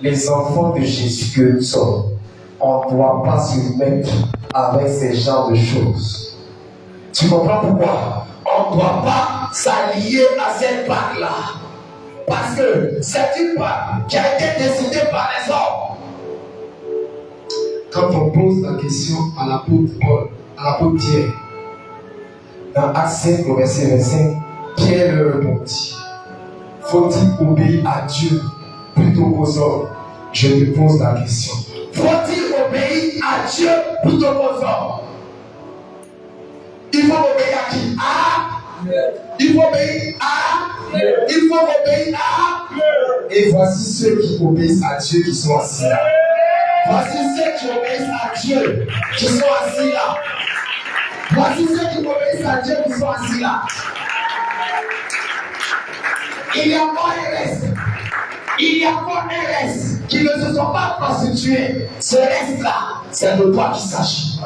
les enfants de Jésus que nous sommes, on ne doit pas se mettre avec ces genres de choses? Tu comprends pourquoi? On ne doit pas s'allier à cette Pâque-là. Parce que c'est une Pâque qui a été décidée par les hommes. Quand on pose la question à l'apôtre Paul, à l'apôtre Pierre, dans Actes 5, au verset 25, Pierre leur répondit: faut-il obéir à Dieu plutôt qu'aux hommes? Je te pose la question. Faut-il obéir à Dieu plutôt qu'aux hommes? Il faut obéir à qui? Il faut obéir à Il faut obéir à Et voici ceux qui obéissent à Dieu qui sont assis là. Voici ceux qui obéissent à Dieu qui sont assis là. Voici ceux qui obéissent à Dieu qui sont assis là. Il y a pas un reste. Il y a pas un reste qui ne se sont pas prostitués. Ce reste-là, c'est de toi qu'il s'agit.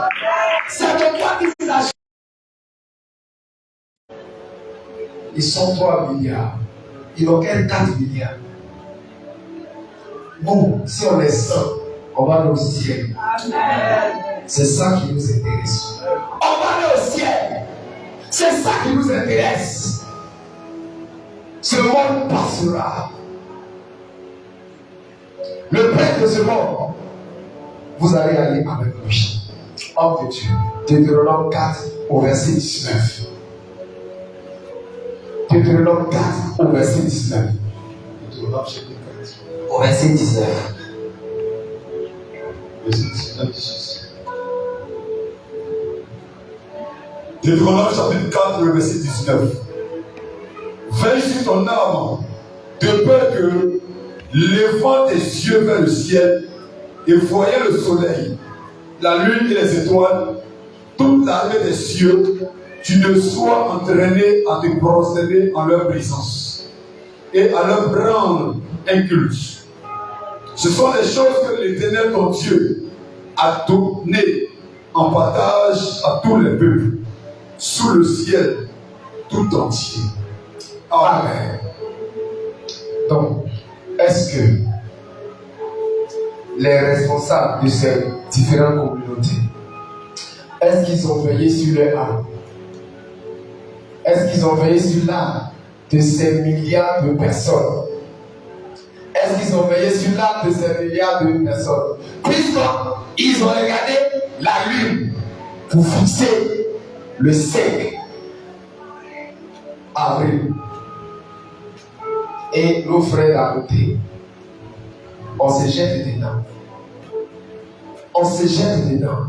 C'est de toi qu'il s'agit. Ils sont 3 milliards. Ils n'ont qu'un 4 milliards. Nous, si on est 100, on va aller au ciel. C'est ça qui nous intéresse. On va aller au ciel. C'est ça qui nous intéresse. Ce monde passera. Le prince de ce monde, vous allez aller avec lui. Homme de Dieu. Deutéronome 4 au verset 19. Deutéronome 4 au verset 19. Deutéronome chapitre 4 au verset 19. Verset 19 dit ceci. Deutéronome chapitre 4 au verset 19. veille sur ton âme, de peur que, levant tes yeux vers le ciel et voyant le soleil, la lune et les étoiles, toute l'armée des cieux, tu ne sois entraîné à te prosterner en leur présence et à leur rendre un culte. Ce sont les choses que l'Éternel ton Dieu a données en partage à tous les peuples, sous le ciel tout entier. Amen. Donc, est-ce que les responsables de ces différentes communautés, est-ce qu'ils ont veillé sur leur âme? Est-ce qu'ils ont veillé sur l'âme de ces milliards de personnes? Est-ce qu'ils ont veillé sur l'âme de ces milliards de personnes? Puisqu'ils ont regardé la lune pour fixer le 5 avril. Et nos frères à côté, on se jette dedans. On se jette dedans.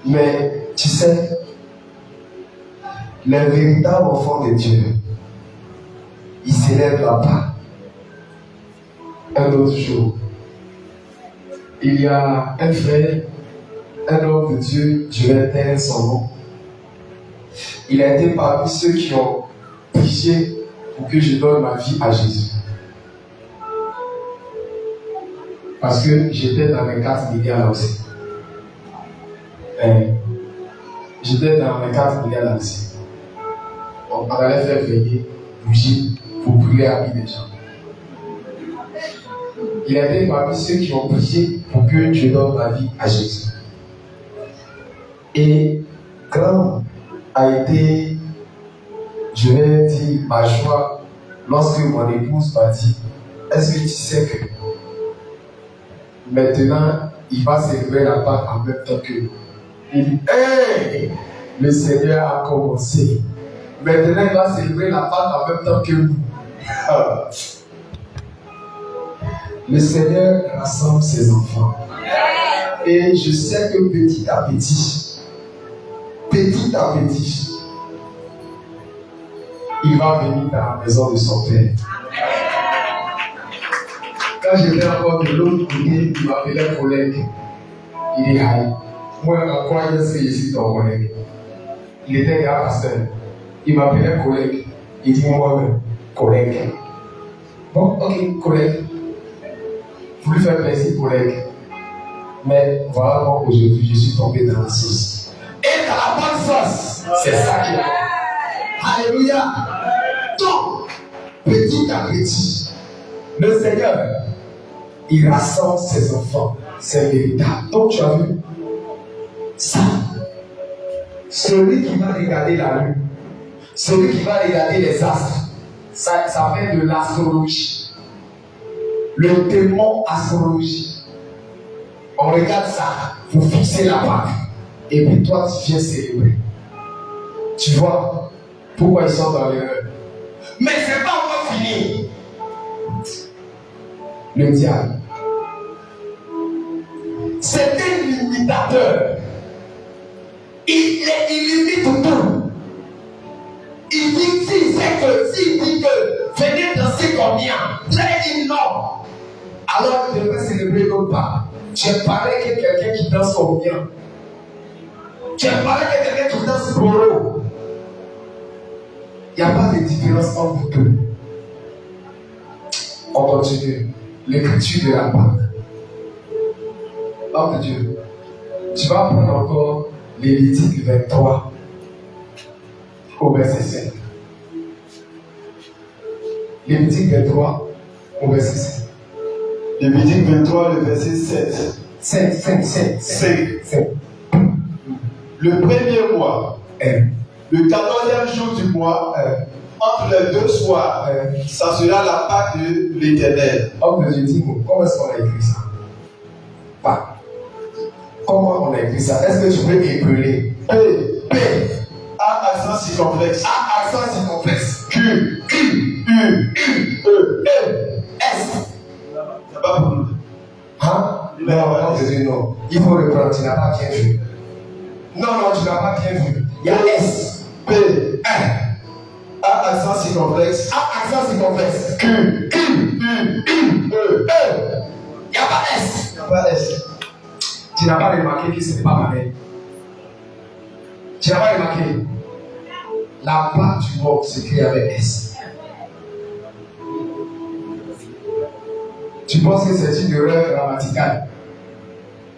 Mais tu sais, les véritables enfants de Dieu, ils ne se lèvent là-bas. Un autre jour, il y a un frère, un homme de Dieu, je vais taire son nom. Il a été parmi ceux qui ont prié pour que je donne ma vie à Jésus. Parce que j'étais dans les 4 milliards là aussi. J'étais dans les 4 milliards là aussi. On allait faire veiller, bouger, pour brûler la vie des gens. Il a été parmi ceux qui ont prié pour que je donne ma vie à Jésus. Et quand a été, je vais dire, ma joie lorsque mon épouse m'a dit, est-ce que tu sais que maintenant il va s'élever la Pâque en même temps que nous? Il dit, hey, le Seigneur a commencé. Maintenant il va s'élever la Pâque en même temps que nous. Le Seigneur rassemble ses enfants. Et je sais que petit à petit, il va venir dans la maison de son Père. Quand j'étais encore de l'autre côté, il m'appelait collègue. Il dit, aïe, moi, à quoi est-ce que je suis ton collègue? Il était un pasteur. Il m'appelait collègue. Il dit, moi-même, collègue. Bon, ok, collègue. Pour lui faire plaisir, collègue. Mais voilà, moi, aujourd'hui, je suis tombé dans la sauce. Et dans la bonne sauce, c'est ça qui est bon. Alléluia. Donc, petit à petit, le Seigneur, il rassemble ses enfants. C'est véritable. Donc, tu as vu ça. Celui qui va regarder la lune, celui qui va regarder les astres, ça fait de l'astrologie. Le démon astrologie. On regarde ça pour fixer la Pâque. Et puis toi, tu viens célébrer. Tu vois pourquoi ils sont dans l'erreur. Mais ce n'est pas encore fini. Le diable, c'est un limitateur. Il limite tout. Il dit, s'il dit que venez danser combien, très énorme. Alors il devrait célébrer l'autre part. Tu as parlé que quelqu'un qui danse combien. Tu as parlé que quelqu'un qui danse boro. Il n'y a pas de différence entre vous deux. On continue. L'écriture de la Pâque. L'homme de Dieu, tu vas prendre encore Lévitique 23 au verset 5. Lévitique 23 au verset 5. Lévitique 23, le verset 7. 5. Le premier mois, le 14e jour du mois, entre les deux soirs, ça sera la Pâque de l'Éternel. Homme de Dieu, dis-moi, comment est-ce qu'on a écrit ça? Pas. Comment on a écrit ça? Est-ce que tu peux épeler? P. A accent circonflexe. A accent circonflexe. Q. U. E. S. C'est pas pour nous. Hein? Non, je dis non. Il faut reprendre, tu n'as pas bien vu. Non, tu n'as pas bien vu. Il y a S. P. accent circonflexe. A accent circonflexe. Q. Q. E. Il n'y a pas S. Il n'y a pas S. Tu n'as pas remarqué que ce n'est pas pareil. Tu n'as pas remarqué. La part du mot s'écrit avec S. Tu penses que c'est une erreur grammaticale.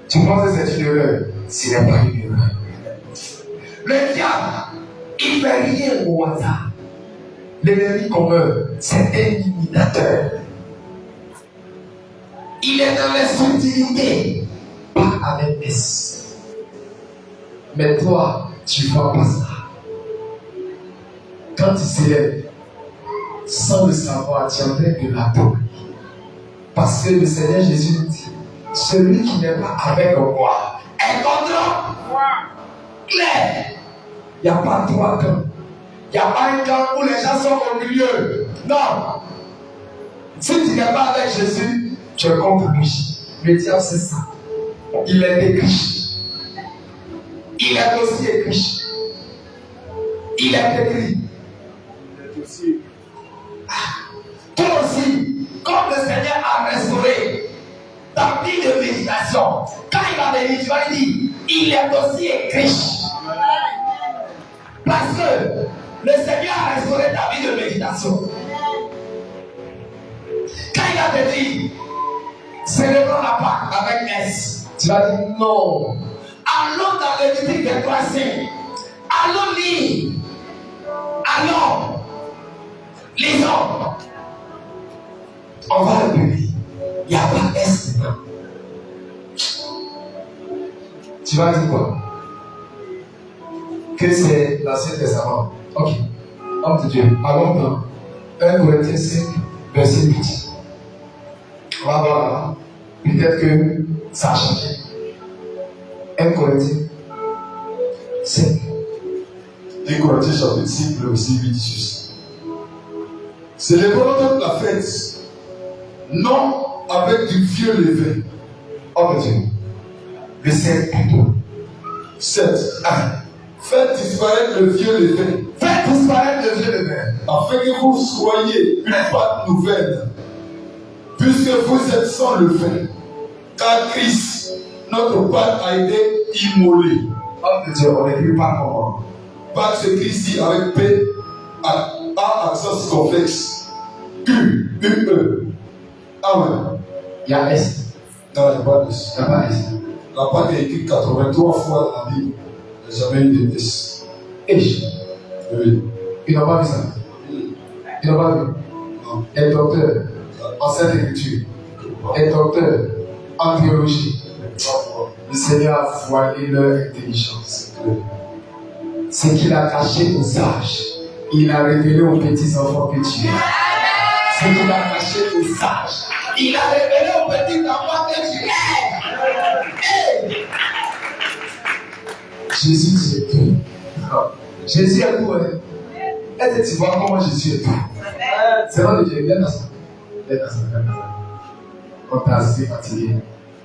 Tu penses que c'est une erreur. Ce n'est pas une erreur. Le diable, il ne fait rien au hasard. L'ennemi commun, c'est un imitateur. Il est dans les subtilités, pas avec S. Mais toi, tu vois pas ça. Quand il s'élève, sans le savoir, tu es en train de l'attendre. Parce que le Seigneur Jésus dit, celui qui n'est pas avec moi est contre moi. Clair. Il n'y a pas trois camps. Il n'y a pas un camp où les gens sont au milieu. Non. Si tu n'es pas avec Jésus, tu es contre lui. Le diable, c'est ça. Il est écrit. Il est aussi écrit. Il est écrit. Toi aussi, comme le Seigneur a restauré ta vie de méditation, quand il va méditer, tu vas lui dire, il est aussi écrit. Parce que le Seigneur a restauré ta vie de méditation. Quand il va te dire, célébrons la Pâque avec S, tu vas dire non. Allons dans le Lévitique des 3 signes. Allons lire. Allons. Lisons. On va le publier. Il n'y a pas S dedans. Tu vas dire quoi? Que c'est l'Ancien Testament. Ok. Homme de Dieu. Allons dans 1 Corinthiens 5, verset 8. On va voir là. Peut-être que ça a changé. 1 Corinthiens 5. 1 Corinthiens chapitre 5, verset 8 dit ceci. Célébrons toute la fête, non avec du vieux levain. Homme de Dieu. Le 7 plutôt. 7. Faites disparaître le vieux levain, Faites disparaître le vieux levain. afin que vous soyez une pâte nouvelle, puisque vous êtes sans levain. Car Christ, notre pâte, a été immolé. Homme de Dieu, on n'écrit pas comment. Pâte s'écrit ici avec P, A accent circonflexe. Q, U, E. Amen. Il y a S. Non, il n'y a pas de S. Il n'y a pas S. La pâte est écrite 83 fois dans la Bible. Il n'y a jamais eu de S. H. Oui. Ils n'ont pas vu ça. Ils n'ont pas vu. Non. Un docteur en sainte écriture. Un docteur en théologie. Le Seigneur a voilé leur intelligence. Ce qu'il a caché aux sages, il a révélé aux petits enfants que tu es. Ce qu'il a caché aux sages, il a révélé aux petits enfants que tu es. Hey! Jésus, tu es tout. Jésus est tout. Est-ce que tu vois comment Jésus est tout? C'est vrai, Dieu, viens dans ça. Viens dans ça. On t'a assez fatigué.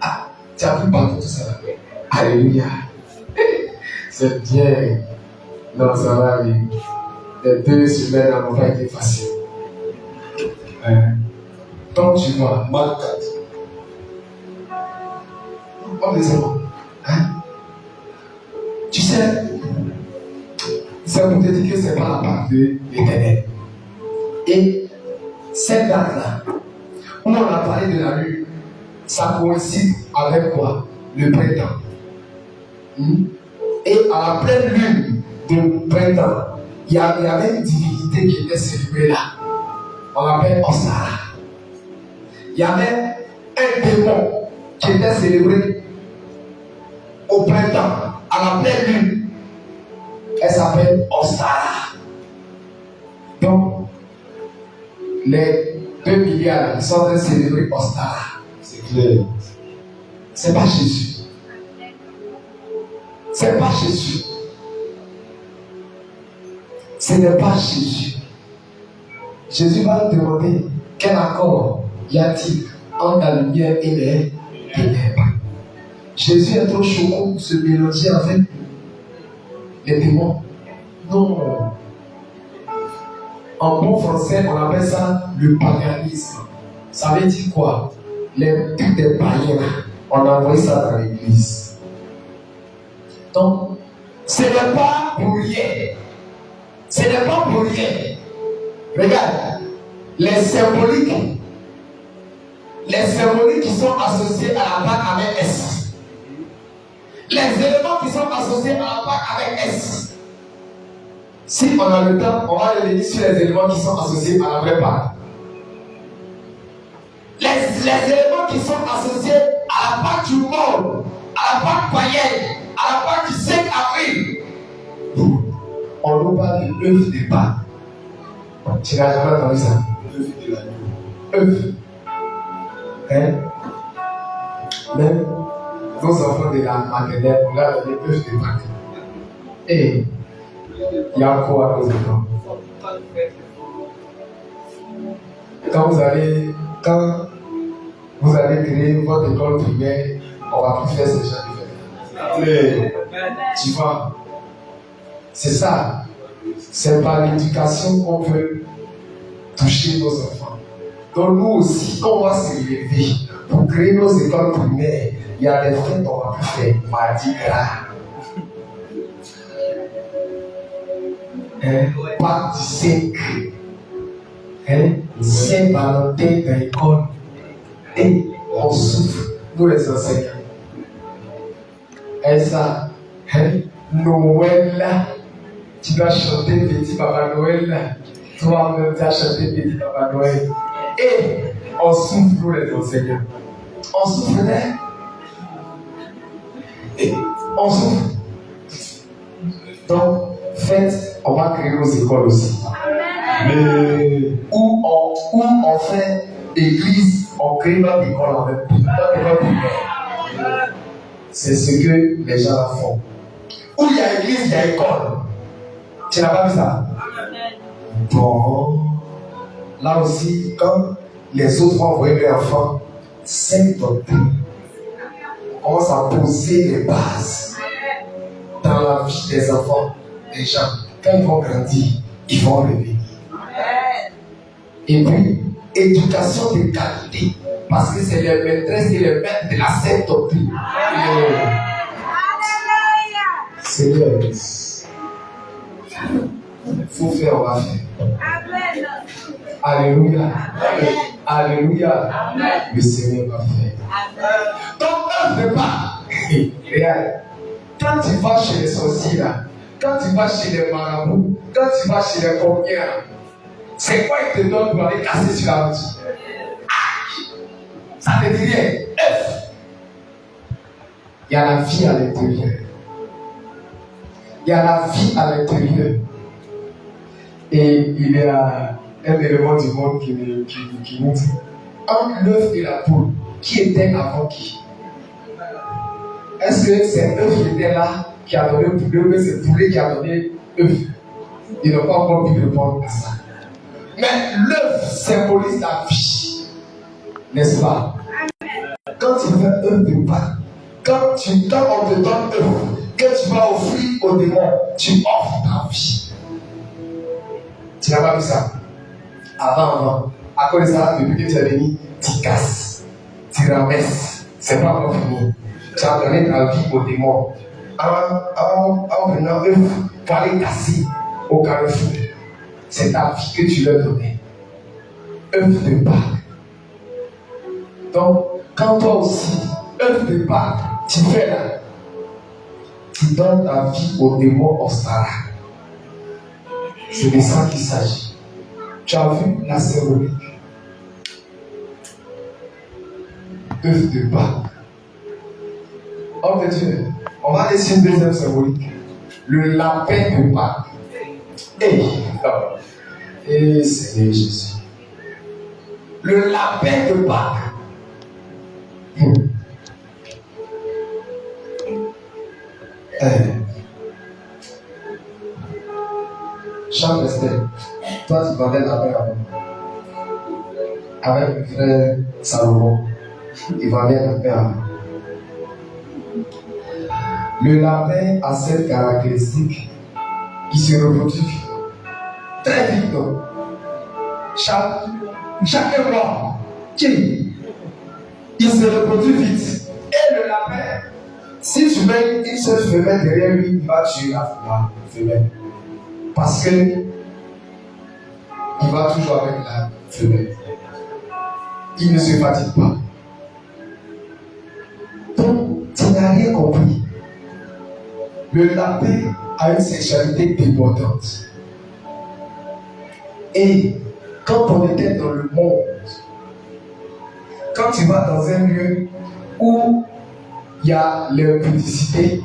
Ah, tu as pris partout tout ça. Alléluia. C'est bien. Non, ça va aller. Les 2 semaines n'ont pas été faciles. Donc tu vois, Marc 4. on les aime. Tu sais, c'est pour te dire que c'est pas la part de l'Éternel. Et cette date-là, où on a parlé de la lune, ça coïncide avec quoi? Le printemps. Et à la pleine lune de printemps, il y avait une divinité qui était célébrée là. On l'appelle Ostara. Il y avait un démon qui était célébré au printemps, à la pleine lune. Elle s'appelle Ostara. Donc, les 2 milliards sont en train de célébrer Ostara. C'est clair. C'est pas Jésus. C'est pas Jésus. Ce n'est pas Jésus. Jésus va nous demander quel accord y a-t-il entre la lumière et les ténèbres. Jésus est trop choquant pour se mélanger avec les démons. Non. En bon français, on appelle ça le paganisme. Ça veut dire quoi? Les trucs des païens, on a envoyé ça dans l'église. Donc, ce n'est pas pour rien. Ce n'est pas pour rien. Regarde, les symboliques qui sont associés à la Pâque avec S. Les éléments qui sont associés à la Pâque avec S. Si on a le temps, on va revenir sur les éléments qui sont associés à la vraie Pâque. Les éléments qui sont associés à la Pâque du monde, à la Pâque païenne, à la Pâque du 5 avril. On nous parle de l'œuf de Pâques. Tu n'as jamais entendu ça? L'œuf de l'agneau. Œuf. Hein? Même vos enfants de la maternelle, on leur donne œuf de Pâques. Et il y a quoi à nos enfants? Quand vous allez créer votre école primaire, on va plus faire ce genre de choses. Tu vois? C'est ça. C'est par l'éducation qu'on peut toucher nos enfants. Donc nous aussi, on va se lever pour créer nos écoles primaires. Il y a des fêtes qu'on va plus faire. Mardi gras. Pâques du 5. Saint-Valentin dans l'école. Et on souffre, nous les enseignants. Et ça, Noël là, tu dois chanter Petit Papa Noël là. Toi-même, tu as chanté Petit Papa Noël. Et on souffre, nous les enseignants. On souffre, hein? Et on souffre. Donc, faites, on va créer nos écoles aussi. Mais où on fait église, on crée notre école en même temps. C'est ce que les gens font. Où il y a église, il y a école. Tu n'as pas vu ça? Bon. Là aussi, quand les autres vont envoyer leurs enfants, 5 doctrines. On commence à poser les bases dans la vie des enfants, des gens. Quand ils vont grandir, ils vont revenir. Et puis, éducation de qualité. Parce que c'est les maîtresses et les maîtres de la sainte doctrine. Seigneur, il faut faire, on va faire. Alléluia. Alléluia. Le Seigneur va faire. Donc, un repas. Regarde. Quand tu vas chez les sorciers, là, quand tu vas chez les marabouts, quand tu vas chez les combien, c'est quoi ils te donnent pour aller casser sur la route? Ça te dit rien. Il y a la vie à l'intérieur. Il y a la vie à l'intérieur. Et il y a un élément du monde qui nous dit, entre l'œuf et la poule, qui était avant qui? Est-ce que c'est œuf qui était là, qui a donné poulet, ou c'est poulet qui a donné œuf? Ils n'ont pas encore pu répondre à ça. Mais l'œuf symbolise la vie. N'est-ce pas? Quand tu fais œuf de Pâques, quand on te donne œuf, que tu vas offrir au démon, tu offres ta vie. Tu n'as pas vu ça? Avant. À cause de ça, depuis que tu es venu, tu casses, tu ramasses. C'est pas encore fini. Tu as donné ta vie au démon. En venant œuf, pour aller casser au carrefour. C'est ta vie que tu leur donnais. œuf de Pâques. Donc, quand toi aussi, œuf de Pâques, tu fais là, tu donnes ta vie au démon Ostara. C'est de ça qu'il s'agit. Tu as vu la symbolique. œuf de Pâques. Oh mon Dieu, on va laisser une deuxième symbolique. Le lapin de Pâques. Et Seigneur Jésus. Le lapin de Pâques. Charles Estelle, toi tu vendais lapin avant. Avec le frère Salomon, il vendait lapin avant. Le lapin a cette caractéristique qui se reproduit très vite. Chaque mois, il se reproduit vite. Et le lapin, si tu mets une seule femelle derrière lui, il va tuer la femelle. Parce que il va toujours avec la femelle. Il ne se fatigue pas. Donc, tu n'as rien compris. Le lapin a une sexualité débordante. Et quand on était dans le monde, quand tu vas dans un lieu où il y a l'impudicité,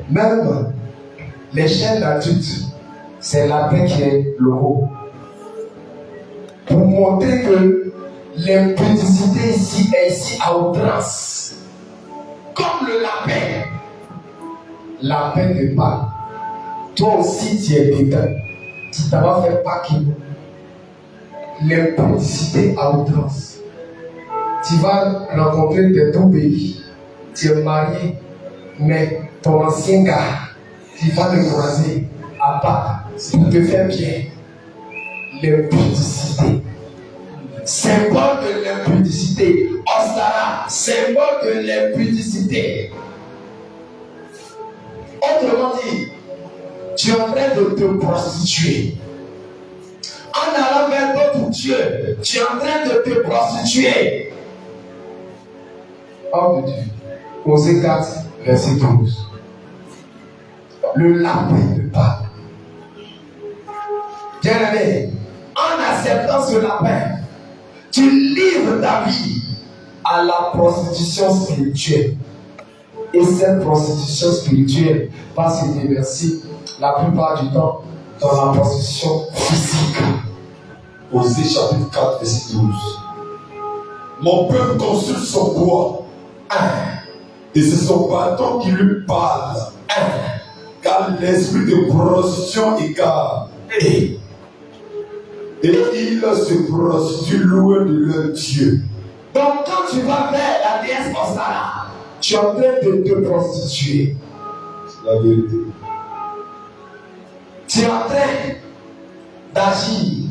même les chaînes d'adultes, c'est lapin qui est le haut. Pour montrer que l'impudicité ici est ici à outrance. Comme le lapin de Pâques. Toi aussi tu es dedans. Tu t'as fait Pâques. L'impudicité à outrance. Tu vas rencontrer des deux pays. Tu es marié, mais ton ancien gars, tu vas le croiser à Pâques pour te faire bien. L'impudicité. Symbole de l'impudicité. Ostara, symbole de l'impudicité. Autrement dit, tu es en train de te prostituer. En allant vers d'autres dieux, tu es en train de te prostituer. Homme de Dieu. Osée 4, verset 12. Le lapin de Pâques. Bien-aimé, en acceptant ce lapin, tu livres ta vie à la prostitution spirituelle. Et cette prostitution spirituelle va se déverser la plupart du temps dans la prostitution physique. Osée chapitre 4, verset 12. Mon peuple consulte son bois, et c'est son bâton qui lui parle, car l'esprit de prostitution égare. Et ils se prostituent loin de leur Dieu. Donc quand tu vas vers la déesse Ostara, tu es en train de te prostituer. C'est la vérité. Tu es en train d'agir.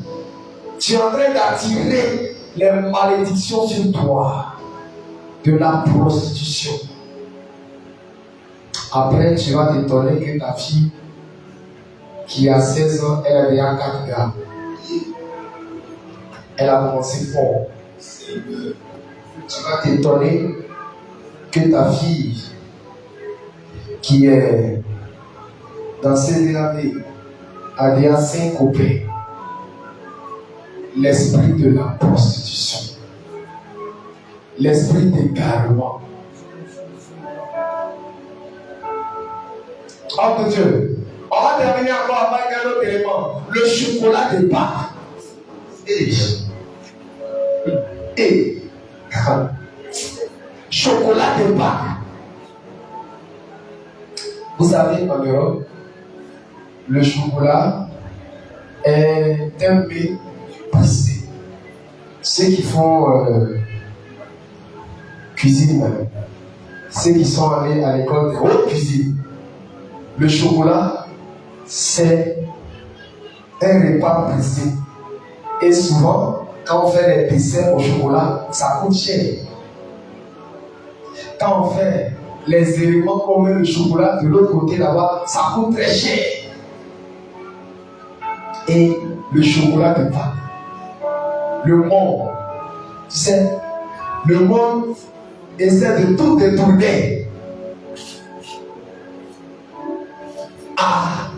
Tu es en train d'attirer les malédictions sur toi de la prostitution. Après, tu vas t'étonner que ta fille qui a 16 ans, elle a déjà 4 gars. Elle a commencé fort. Tu vas t'étonner que ta fille qui est dans ces années a déjà 5 copains. L'esprit de la prostitution, l'esprit d'égarement. Oh mon Dieu, on va terminer encore avec un autre élément, le chocolat de Pâques. Chocolat de Pâques. Vous savez, en Europe, le chocolat est un mets prisé. Ceux qui font cuisine, ceux qui sont allés à l'école de haute cuisine, le chocolat, c'est un repas prisé. Et souvent, quand on fait les desserts au chocolat, ça coûte cher. Quand on fait les éléments comme le chocolat de l'autre côté là-bas, ça coûte très cher. Et le chocolat de Pâques, le monde, tu sais, le monde essaie de tout détourner à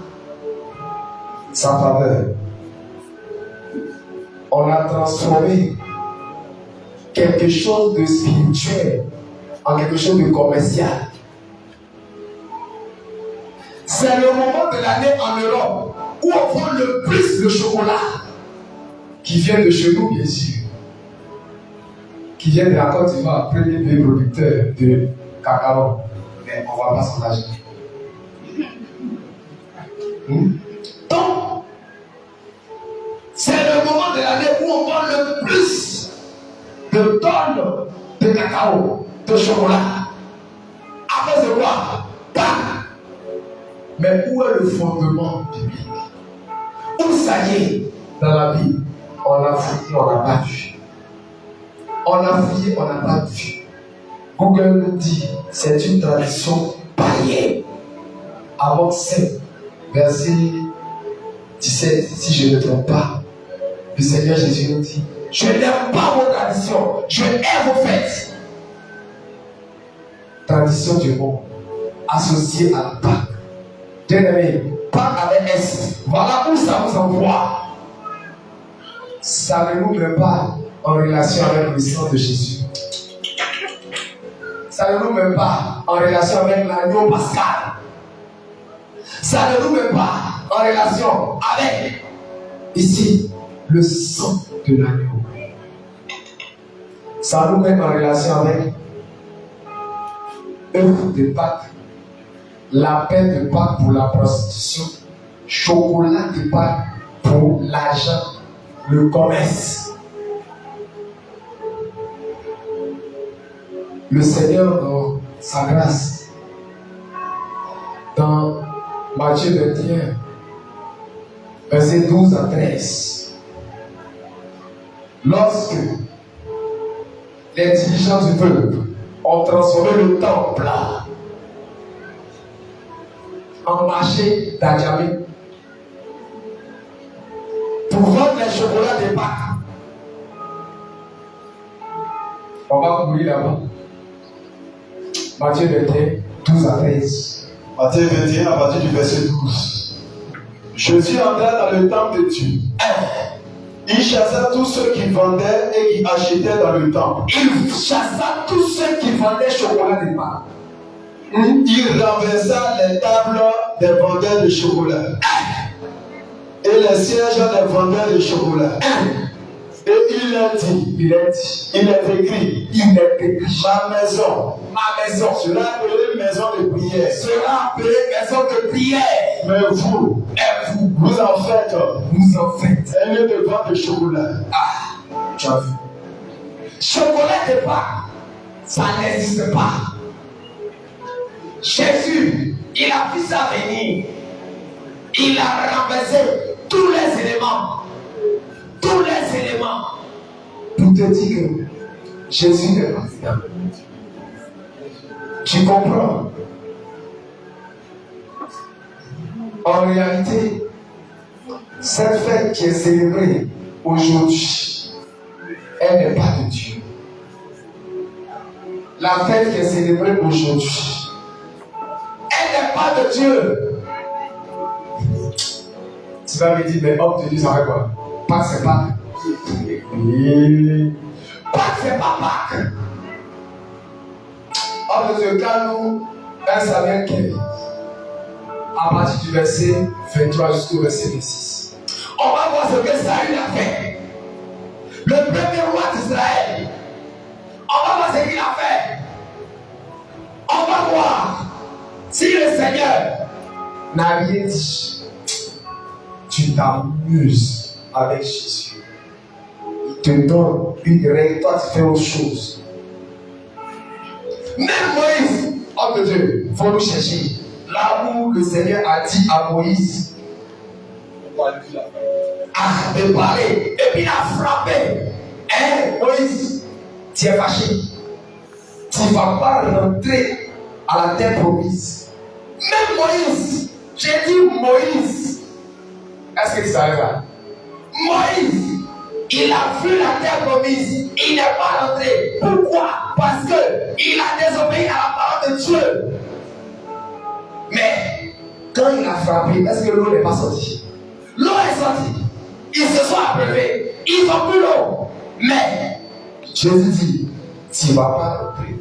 sa faveur. On a transformé quelque chose de spirituel en quelque chose de commercial. C'est le moment de l'année en Europe où on vend le plus de chocolat qui vient de chez nous, bien sûr, qui vient de la Côte d'Ivoire, premier pays producteur de cacao. Mais on ne va pas s'engager. Donc, c'est le moment de l'année où on vend le plus de tonnes de cacao, de chocolat. Après, c'est quoi? Bam! Mais où est le fondement biblique? Où ça y est, dans la Bible, on a fouillé, on n'a pas vu. On a fouillé, on n'a pas vu. Google nous dit, c'est une tradition païenne. Avant 7, verset 17, si je ne me trompe pas, le Seigneur Jésus nous dit, je n'aime pas vos traditions, je hais vos fêtes. Tradition du monde, associée à la Pâque. Bien-aimé, Pâque avec S, voilà où ça vous envoie. Ça ne nous met pas en relation avec le sang de Jésus. Ça ne nous met pas en relation avec l'agneau pascal. Ça ne nous met pas en relation avec, ici, le sang de l'agneau. Ça nous met en relation avec œuvre de Pâques, lapin de Pâques pour la prostitution, chocolat de Pâques pour l'argent, le commerce. Le Seigneur, dans sa grâce, dans Matthieu 21, versets 12 à 13, lorsque les dirigeants du peuple ont transformé le temple en marché d'Adjamé pour vendre les chocolats de Pâques. On va courir là-bas. Matthieu 21, 12 à 13. Matthieu 21, à partir du verset 12. Jésus entra dans le temple de Dieu. Il chassa tous ceux qui vendaient et qui achetaient dans le temple. Il chassa tous ceux qui vendaient chocolat de Pâques. Il renversa les tables des vendeurs de chocolat et les sièges des vendeurs de chocolat. Et il a dit, il est écrit, ma maison sera appelée maison de prière. Mais vous en faites un lieu de vente de chocolat. Tu as vu. Chocolat de Pâques, ça n'existe pas. Jésus, il a vu ça venir. Il a renversé tous les éléments. Tous les éléments. Pour te dire que Jésus est parti. Tu comprends? En réalité, cette fête qui est célébrée aujourd'hui, elle n'est pas de Dieu. La fête qui est célébrée aujourd'hui, elle n'est pas de Dieu. Tu vas me dire, mais homme de Dieu, ça va quoi? Pâques, c'est Pâques. Pâques, c'est pas Pâques. Homme de Dieu, quand nous, 1 Samuel 15, à partir du verset 23 jusqu'au verset 26, on va voir ce que Saül a fait. Le premier roi d'Israël. On va voir ce qu'il a fait. On va voir si le Seigneur n'a rien dit. Tu t'amuses avec Jésus. Il te donne une règle, toi tu fais autre chose. Même Moïse, homme de Dieu, il faut nous chercher. Là où le Seigneur a dit à Moïse de parler, et puis il a frappé. Moïse, tu es fâché. Tu ne vas pas rentrer à la terre promise. Même Moïse, j'ai dit Moïse. Est-ce que tu savais ça? Moïse, il a vu la terre promise, il n'est pas rentré. Pourquoi? Parce qu'il a désobéi à la parole de Dieu. Mais quand il a frappé, est-ce que l'eau n'est pas sortie? L'eau est sortie. Ils se sont abreuvés. Ils n'ont plus l'eau. Mais Jésus dit, tu ne vas pas rentrer.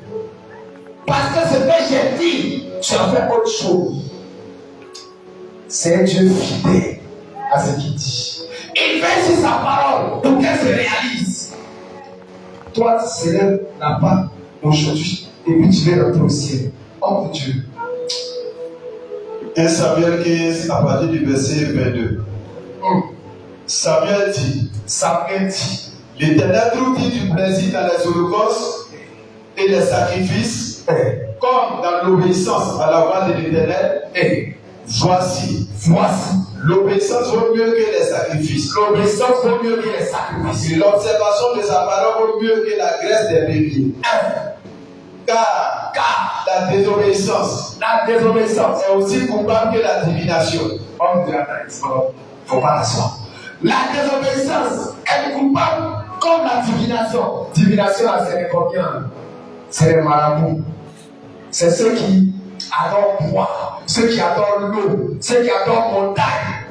Parce que ce que j'ai dit, tu as fait autre chose. C'est Dieu fidèle à ce qu'il dit. Il fait sur sa parole pour qu'elle se réalise. Toi, tu célèbres la Pâque aujourd'hui et puis tu vas rentrer au ciel. Oh Dieu. 1 Samuel 15, à partir du verset 22. Samuel dit, l'Éternel trouve-t-il du plaisir dans les holocaustes et les sacrifices, comme dans l'obéissance à la voix de l'Éternel? Voici, l'obéissance vaut mieux que les sacrifices. L'obéissance vaut mieux que les sacrifices. L'observation de sa parole vaut mieux que la graisse des béliers. Car la désobéissance est aussi coupable que la divination. Homme de la tête, faut pas l'asseoir. La désobéissance est coupable comme la divination. Divination, c'est les combien? C'est les marabouts. C'est ceux qui adorent boire, ceux qui adorent l'eau, ceux qui adorent montagne.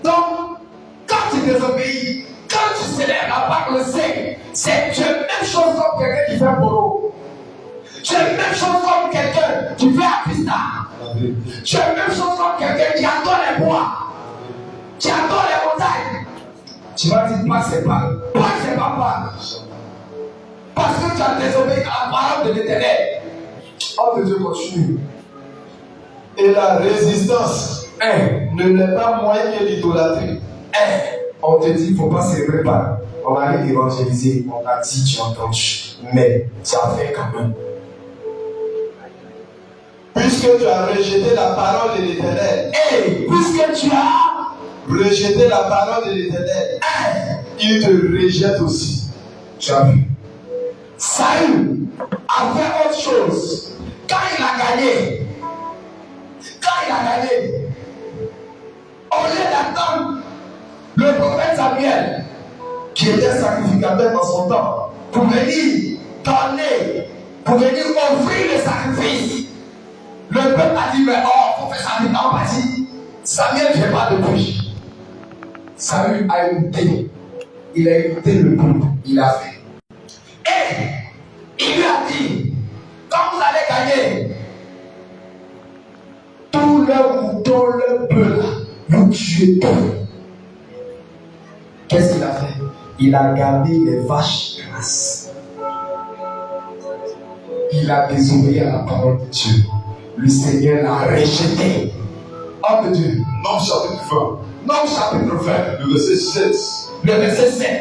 Donc, quand tu désobéis, quand tu célèbres la parole sainte, c'est la même chose comme quelqu'un qui fait polo. Tu es la même chose comme quelqu'un qui fait apista. Tu es la même chose comme quelqu'un qui adore les bois, qui adore les montagnes. Tu vas dire, pas c'est pas. Pas c'est pas. Parce que tu as désobéi à la parole de l'Éternel. Oh de Dieu, continue. Et la résistance ne l'est pas moins que l'idolâtrie. On te dit, il ne faut pas célébrer pas. On va aller évangéliser. On t'a dit, tu as entendu. Mais tu as fait quand même. Puisque tu as rejeté la parole de l'Éternel. Puisque tu as rejeté la parole de l'Éternel, il te rejette aussi. Tu as vu. Saül a fait autre chose. Quand il a gagné, au lieu d'attendre le prophète Samuel, qui était sacrificateur dans son temps, pour venir donner, pour venir offrir le sacrifice, le peuple a dit, mais oh, pour faire sacrifice en partie, Samuel ne fait pas de bruit. Saül a écouté. Il a écouté le peuple, il a fait. Et il lui a dit, quand vous allez gagner, tous les moutons, le peuple, vous tuez tout. Qu'est-ce qu'il a fait? Il a gardé les vaches grasses. Il a désobéi à la parole de Dieu. Le Seigneur l'a rejeté. Oh de Dieu. Nom chapitre 20. Nom chapitre 20. Le verset 16. Le verset 7.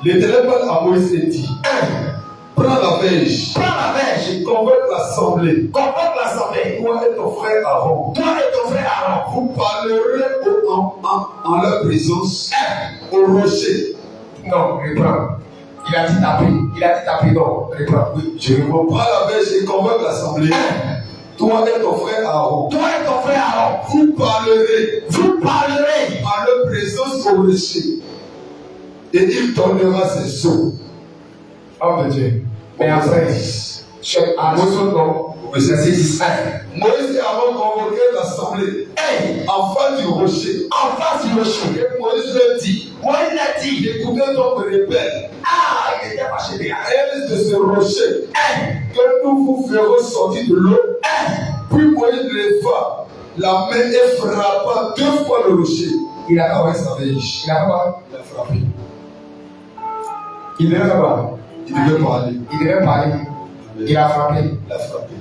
L'Éternel parle à Moïse et dit, prends la verge. Prends la verge. Et convoque l'assemblée. Convoque l'assemblée. Toi et ton frère Aaron. Toi et ton frère Aaron. Vous parlerez en leur présence au rocher. Non, reprends. Il a dit taper. Il a dit taper. Non, reprends. Oui, je reprends. Prends la verge et convoque l'assemblée. Toi et ton frère Aaron. Toi et ton frère Aaron. Vous parlerez. Vous parlerez en leur présence au rocher. Et il donnera ses eaux. Homme de Dieu. Mais après, à l'autre nom, verset 10. Moïse et Aaron convoquaient l'assemblée en face du rocher. En face du rocher. Et Moïse leur dit, écoutez donc le pères. Il était fâché des est de ce rocher que nous vous ferons sortir de l'eau. Puis Moïse leva la main et frappa 2 fois le rocher. Il a frappé sa verge. Il a frappé. Il devait quoi? Il devait parler. Il devait parler. Il a frappé. Il a frappé.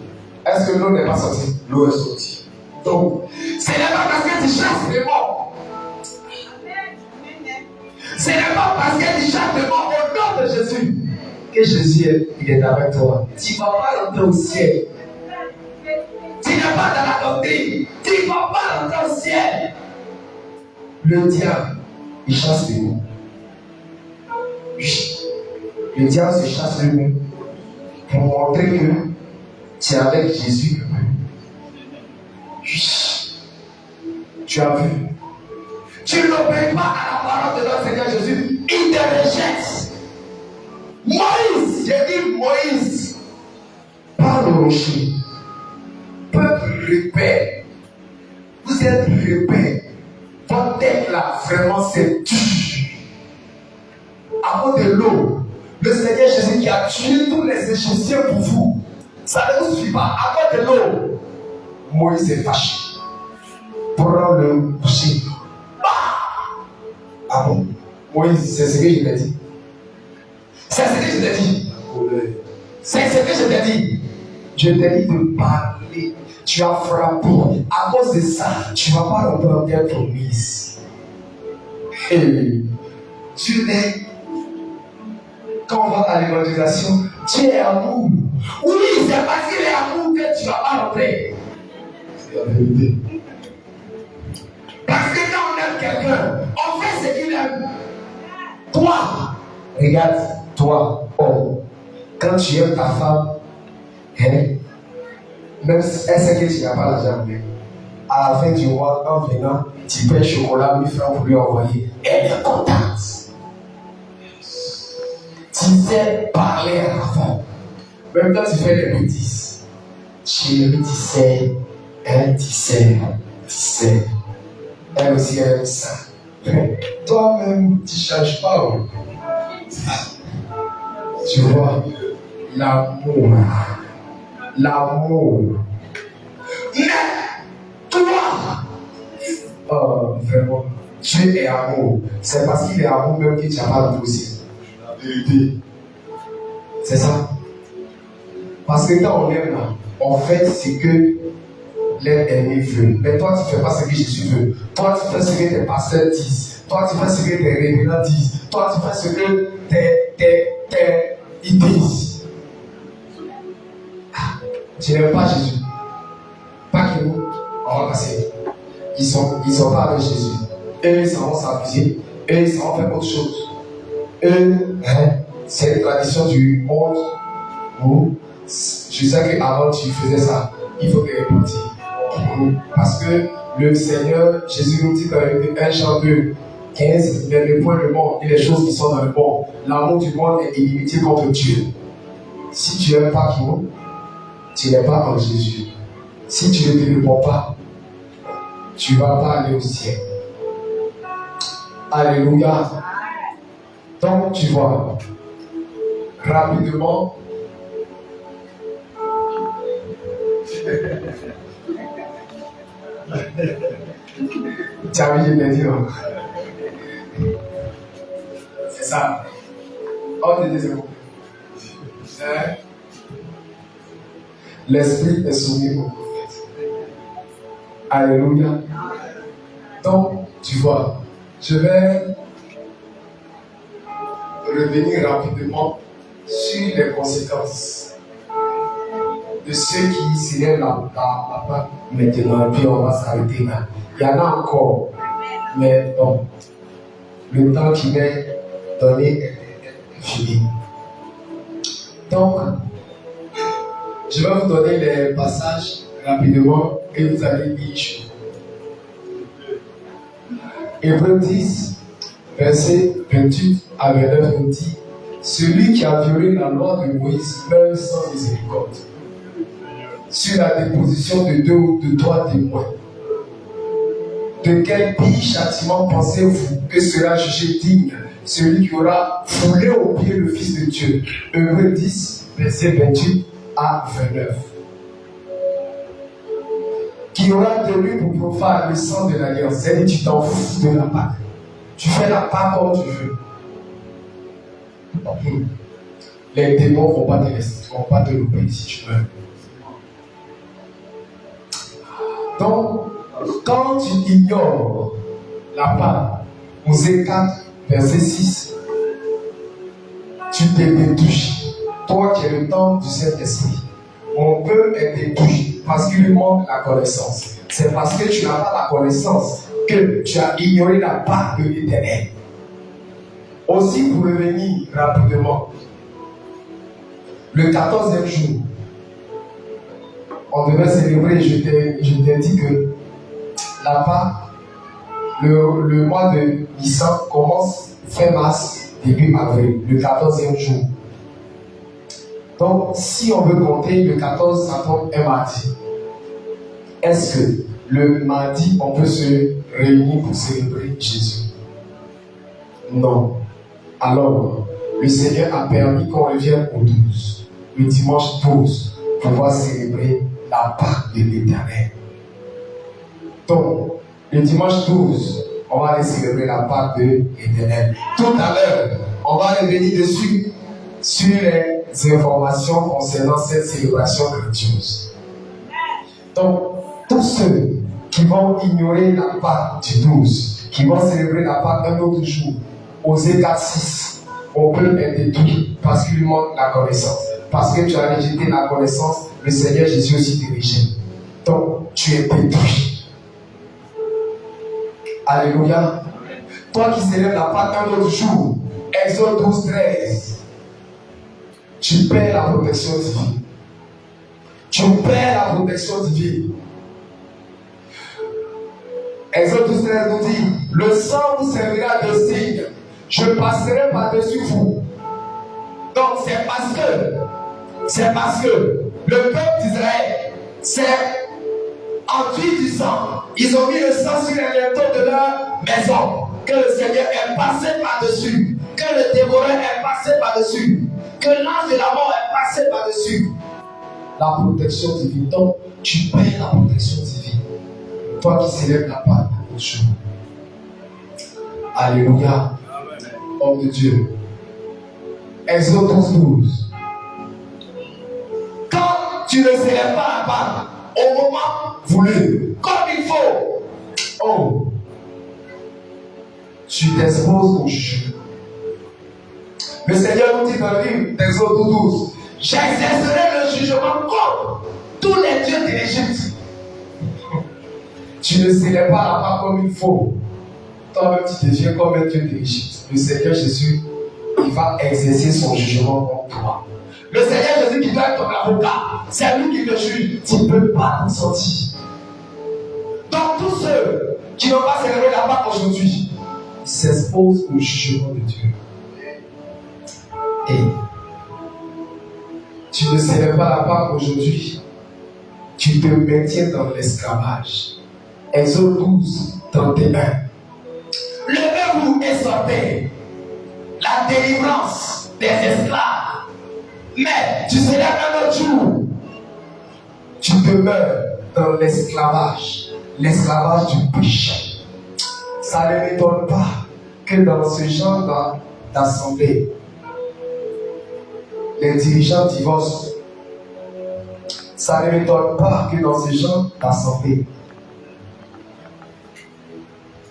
Est-ce que l'eau n'est pas sortie? L'eau est sortie. Donc, ce n'est pas parce que tu chasses les morts. Ce n'est pas parce que tu chasses les morts au nom de Jésus que Jésus il est avec toi. Tu ne vas pas rentrer au ciel. Tu n'es pas dans la doctrine. Tu ne vas pas rentrer au ciel. Le diable, il chasse les morts. Le diable se chasse lui-même pour montrer que tu es avec Jésus. Tu as vu. Tu n'obéis pas à la parole de notre Seigneur Jésus. Il te rejette. Moïse, j'ai dit Moïse, par le rocher. Peuple repère. Vous êtes repère. Votre tête là, vraiment, c'est dur. À cause de l'eau, le Seigneur Jésus qui a tué tous les Égyptiens pour vous, ça ne vous suffit pas. À cause de l'eau, Moïse est fâché. Prends le rocher. Ah bon? Moïse, c'est ce que je t'ai dit. C'est ce que je t'ai dit. C'est ce que je t'ai dit. Je t'ai dit de parler. Tu as frappé. À cause de ça, tu ne vas pas rentrer en terre promise. Et tu es. Quand on va à l'évangélisation, tu es amour. Oui, c'est parce qu'il est amour que tu ne vas pas rentrer. C'est la vérité. quelqu'un, on fait ce qu'il aime. Toi, regarde, toi, homme, quand tu aimes ta femme, hein, même si elle sait que tu n'as pas l'argent, à la fin du mois, en venant, tu payes chocolat 1000 francs pour lui envoyer. Elle est contente. Tu sais parler à ta femme. Même quand tu fais des bêtises. Chérie, tu sais, elle, tu sais. Elle aussi aime ça. Toi-même, tu ne changes pas. Oh. Tu vois, l'amour. Mais, toi, oh, vraiment, Dieu est amour. C'est parce qu'il est amour même que tu n'as pas de possible. La vérité. C'est ça. Parce que quand on aime là, on fait ce que l'ennemi veut. Mais toi, tu ne fais pas ce que Jésus veut. Toi, tu fais ce que tes pasteurs disent. Toi, tu fais ce que tes révérends disent. Toi, tu fais ce que ils disent. Tu n'aimes pas Jésus. Pas que nous, on va passer. Ils sont pas avec Jésus. Eux, ils s'en vont s'abuser. Eux, ils s'en vont faire autre chose. Eux, c'est une tradition du monde où je sais qu'avant tu faisais ça. Il faut te repentir. Parce que le Seigneur, Jésus nous dit dans 1 Jean 2, 15, il est le point du monde et les choses qui sont dans le monde. L'amour du monde est illimité contre Dieu. Si tu n'aimes pas qui nous, tu n'es pas en Jésus. Si tu ne te réponds pas, tu ne vas pas aller au ciel. Alléluia. Donc tu vois, rapidement, tu as vu, je t'ai dit non. C'est ça. Oh, c'est bon. L'esprit est soumis au prophète. Alléluia. Donc, tu vois, je vais revenir rapidement sur les conséquences de ceux qui s'élèvent là-bas maintenant, puis on va s'arrêter là. Il y en a encore, mais bon, le temps qui m'est donné est fini. Donc, je vais vous donner les passages rapidement et vous allez lire. Hébreux 10, verset 28 à 29, nous dit: celui qui a violé la loi de Moïse meurt sans miséricorde, sur la déposition de 2 ou de 3 témoins. De quel pire châtiment pensez-vous que sera jugé digne celui qui aura foulé aux pieds le Fils de Dieu? Hébreux 10, verset 28 à 29. Qui aura tenu pour profane le sang de l'alliance. C'est-à-dire, tu t'en fous de la Pâque. Tu fais la Pâque comme tu veux. Les démons ne vont pas te laisser, ne vont pas te louper si tu veux. Donc, quand tu ignores la Pâque, Osée 4, verset 6, tu te détouches. Toi qui es le temple du Saint-Esprit, on peut être détouché parce qu'il lui manque la connaissance. C'est parce que tu n'as pas la connaissance que tu as ignoré la Pâque de l'Éternel. Aussi, pour revenir rapidement, le 14e jour, on devait célébrer, je t'ai dit que la Pâque, le mois de Nissan commence fin mars, début avril, le 14e jour. Donc, si on veut compter, le 14, ça tombe un mardi. Est-ce que le mardi, on peut se réunir pour célébrer Jésus? Non. Alors, le Seigneur a permis qu'on revienne au 12, le dimanche 12, pour pouvoir célébrer la Pâque de l'Éternel. Donc, le dimanche 12, on va aller célébrer la Pâque de l'Éternel. Tout à l'heure, on va revenir dessus sur les informations concernant cette célébration grandiose. Donc, tous ceux qui vont ignorer la Pâque du 12, qui vont célébrer la Pâque un autre jour, Osée 4, 6, on peut être détruit parce qu'il lui manque la connaissance. Parce que tu as rejeté la connaissance, le Seigneur Jésus aussi te rejette. Donc, tu es détruit. Alléluia. Toi qui célèbres la Pâque un autre jour, Exode 12, 13, tu perds la protection divine. Tu perds la protection divine. Exode 12, 13 nous dit, le sang vous servira de signe. Je passerai par-dessus vous. Donc c'est parce que le peuple d'Israël s'est enduit du sang. Ils ont mis le sang sur les linteaux de leur maison. Que le Seigneur est passé par-dessus. Que le dévoreur est passé par-dessus. Que l'ange de la mort est passé par-dessus. La protection divine. Donc, tu perds la protection divine. Toi qui célèbres la Pâque de jour. Alléluia. Homme de Dieu. Exode 12, 12. Quand tu ne célèbres pas la Pâque, au moment voulu, comme il faut, oh, tu t'exposes au jugement. Le Seigneur nous dit dans le livre d'Exode 12, j'exercerai le jugement contre tous les dieux de l'Égypte. Tu ne célèbres pas la Pâque comme il faut. Toi-même, tu deviens comme un dieu de l'Égypte. Le Seigneur Jésus, il va exercer son jugement contre toi. Le Seigneur Jésus qui doit être ton avocat, c'est lui qui te juge. Tu ne peux pas t'en sortir. Donc, tous ceux qui n'ont pas célébré la Pâque aujourd'hui, ils s'exposent au jugement de Dieu. Et tu ne célèbres pas la Pâque aujourd'hui, tu te maintiens dans l'esclavage. Exode 12, 31. Levez-vous et sortez. La délivrance des esclaves. Mais tu célèbres un autre jour. Tu demeures dans l'esclavage. L'esclavage du péché. Ça ne m'étonne pas que dans ce genre d'assemblée, les dirigeants divorcent. Ça ne m'étonne pas que dans ce genre d'assemblée,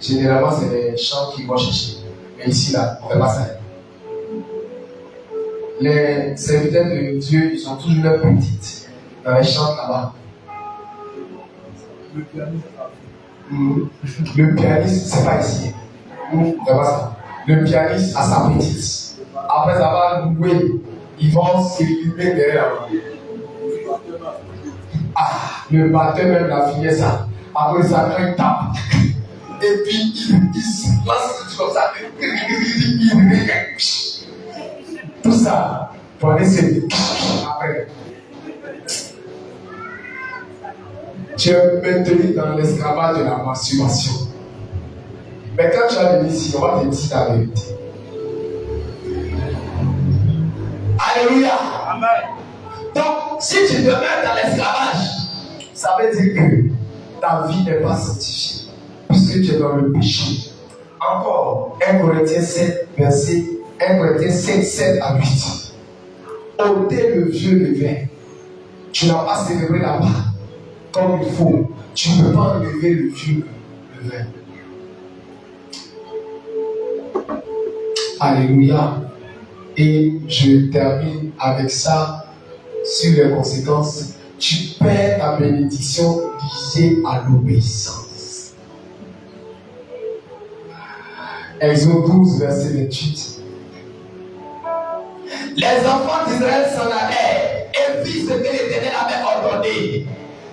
généralement c'est les chants qui vont chercher. Mais ici, là, on ne fait pas ça. Les serviteurs de Dieu, ils ont toujours leur petite dans les chants là-bas. Le pianiste, c'est pas ici. C'est pas ça. Le pianiste a sa petite. Après avoir loué, ils vont s'équilibrer derrière. Ah, le batteur même l'a fini ça. Après ça, il tape. Et puis il se lance comme ça. Tout ça, pour aller se après. Tu es maintenu dans l'esclavage de la masturbation. Mais quand tu as venu ici, on va te dire la vérité. Alléluia. Amen. Donc, si tu demeures dans l'esclavage, ça veut dire que ta vie n'est pas sanctifiée, puisque tu es dans le péché. Encore, 1 Corinthiens 7, verset 1 Corinthiens 5, 7 à 8. Ôtez le vieux levain. Tu n'as pas célébré la Pâque comme il faut. Tu ne peux pas enlever le vieux levain. Alléluia. Et je termine avec ça sur les conséquences. Tu perds ta bénédiction liée à l'obéissance. Exode 12, verset 28. Les enfants d'Israël s'en allaient et firent ce que l'Éternel avait ordonné.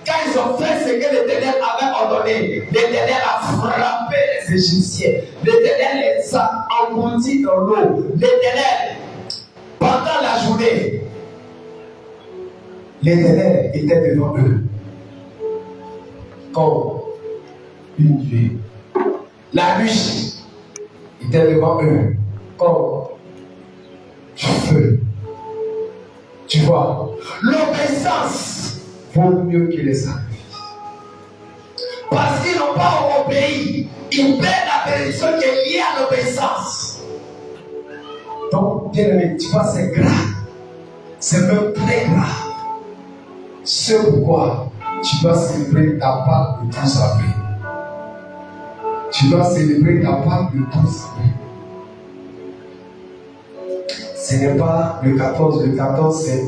Quand ils ont fait ce que l'Éternel avait ordonné, l'Éternel a frappé les Égyptiens. L'Éternel les a engloutis dans l'eau. L'Éternel, pendant la journée, l'Éternel était devant eux comme une nuée. La nuit était devant eux comme du feu. Tu vois, l'obéissance vaut mieux que les sacrifices. Parce qu'ils n'ont pas obéi, ils perdent la bénédiction qui est liée à l'obéissance. Donc, bien aimé, tu vois, c'est grave. C'est même très grave. C'est pourquoi tu dois célébrer ta Pâque le 12 avril. Tu dois célébrer ta Pâque le 12 avril. Ce n'est pas le 14. Le 14, c'est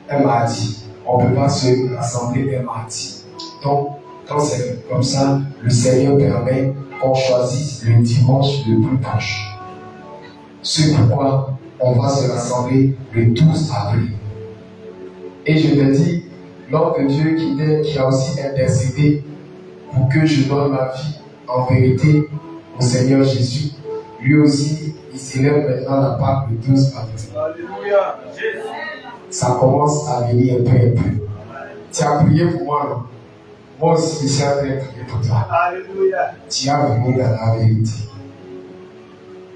un mardi. On ne peut pas se rassembler un mardi. Donc, quand c'est comme ça, le Seigneur permet qu'on choisisse le dimanche le plus proche. C'est pourquoi on va se rassembler le 12 avril. Et je te dis, l'homme de Dieu qui a aussi intercédé pour que je donne ma vie en vérité au Seigneur Jésus, lui aussi, il célèbre maintenant la Pâque le 12 avril. Alléluia. Ça commence à venir un peu à peu. Tu as prié pour moi, non? Moi aussi, je suis en train de prier pour toi. Alléluia. Tu as venu dans la vérité.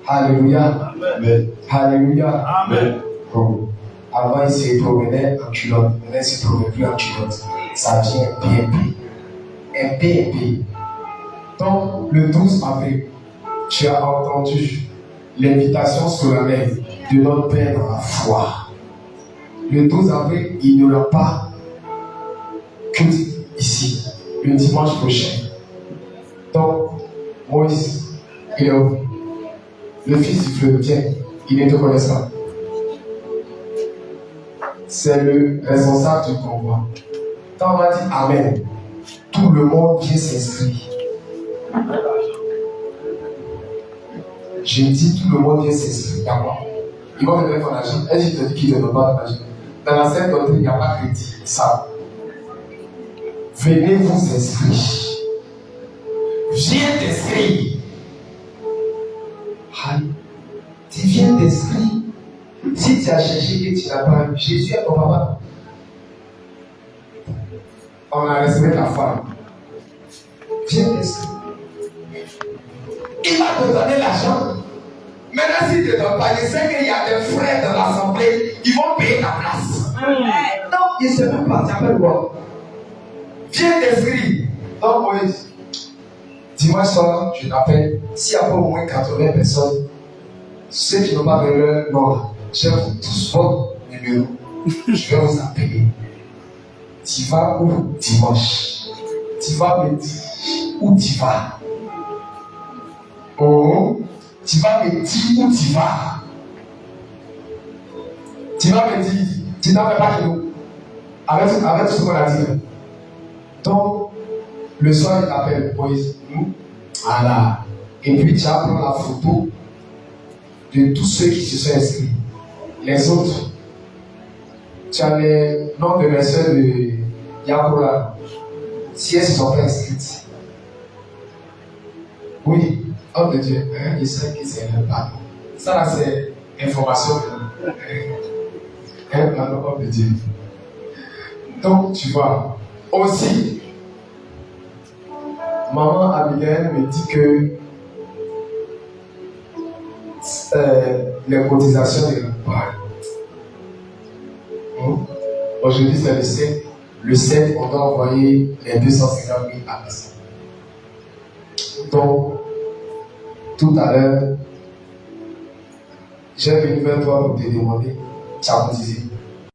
Alléluia. Amen. Alléluia. Amen. Bon. Avant, il se promenait en culotte. Maintenant, il ne se promène plus en culotte. Ça vient un PMP. Donc, le 12 avril, tu as entendu l'invitation solennelle de notre Père dans la foi. Le 12 avril, il n'y aura pas que ici, le dimanche prochain. Donc, Moïse, il est où? Le fils du fleuve, tiens, il ne te connaît pas. C'est le responsable du convoi. Quand on m'a dit Amen, tout le monde vient s'inscrire. J'ai dit tout le monde vient s'inscrire. D'accord? Ils vont te donner ton argent. Est-ce que je te dis qu'ils ne donnent pas ton argent? Dans la scène doctrine, il n'y a pas de crédit. Ça. Venez vous inscrire. Viens t'inscrire. Tu viens t'inscrire. Si tu as cherché et tu n'as pas eu, Jésus est ton papa. On a respecté ta femme. Viens t'inscrire. Il va te donner l'argent. Maintenant, s'il ne te donne pas, il sait qu'il y a des frères dans l'assemblée, ils vont payer ta place. Non, il ne sait même pas, tu appelles quoi? Viens t'inscrire. Donc, Moïse, dimanche soir, je t'appelle. S'il y a pas au moins 80 personnes, ceux qui n'ont pas donné leur nom, j'ai tous votre numéro. Je vais vous appeler. Tu vas où dimanche? Tu vas me dire où tu vas. Oh, tu vas me dire où tu vas. Tu vas me dire, tu n'en fais pas chez nous. Avec tout ce qu'on a dit. Donc, le soir, il t'appelle Moïse. Voilà. Et puis, tu vas prendre la photo de tous ceux qui se sont inscrits. Les autres, tu as les noms de mes soeurs de Yakola. Si elles ne sont pas inscrites. Oui, homme de Dieu, hein, il sait que c'est un pardon. Ça là, c'est information. Un pardon, homme de Dieu. Donc, tu vois, aussi, maman Abigail me dit que les cotisations ne rentrent pas. Aujourd'hui, c'est le 7. Le 7, on doit envoyer les 250 000 à personne. Donc, tout à l'heure, j'ai venu vers toi pour te demander, tu as cotisé.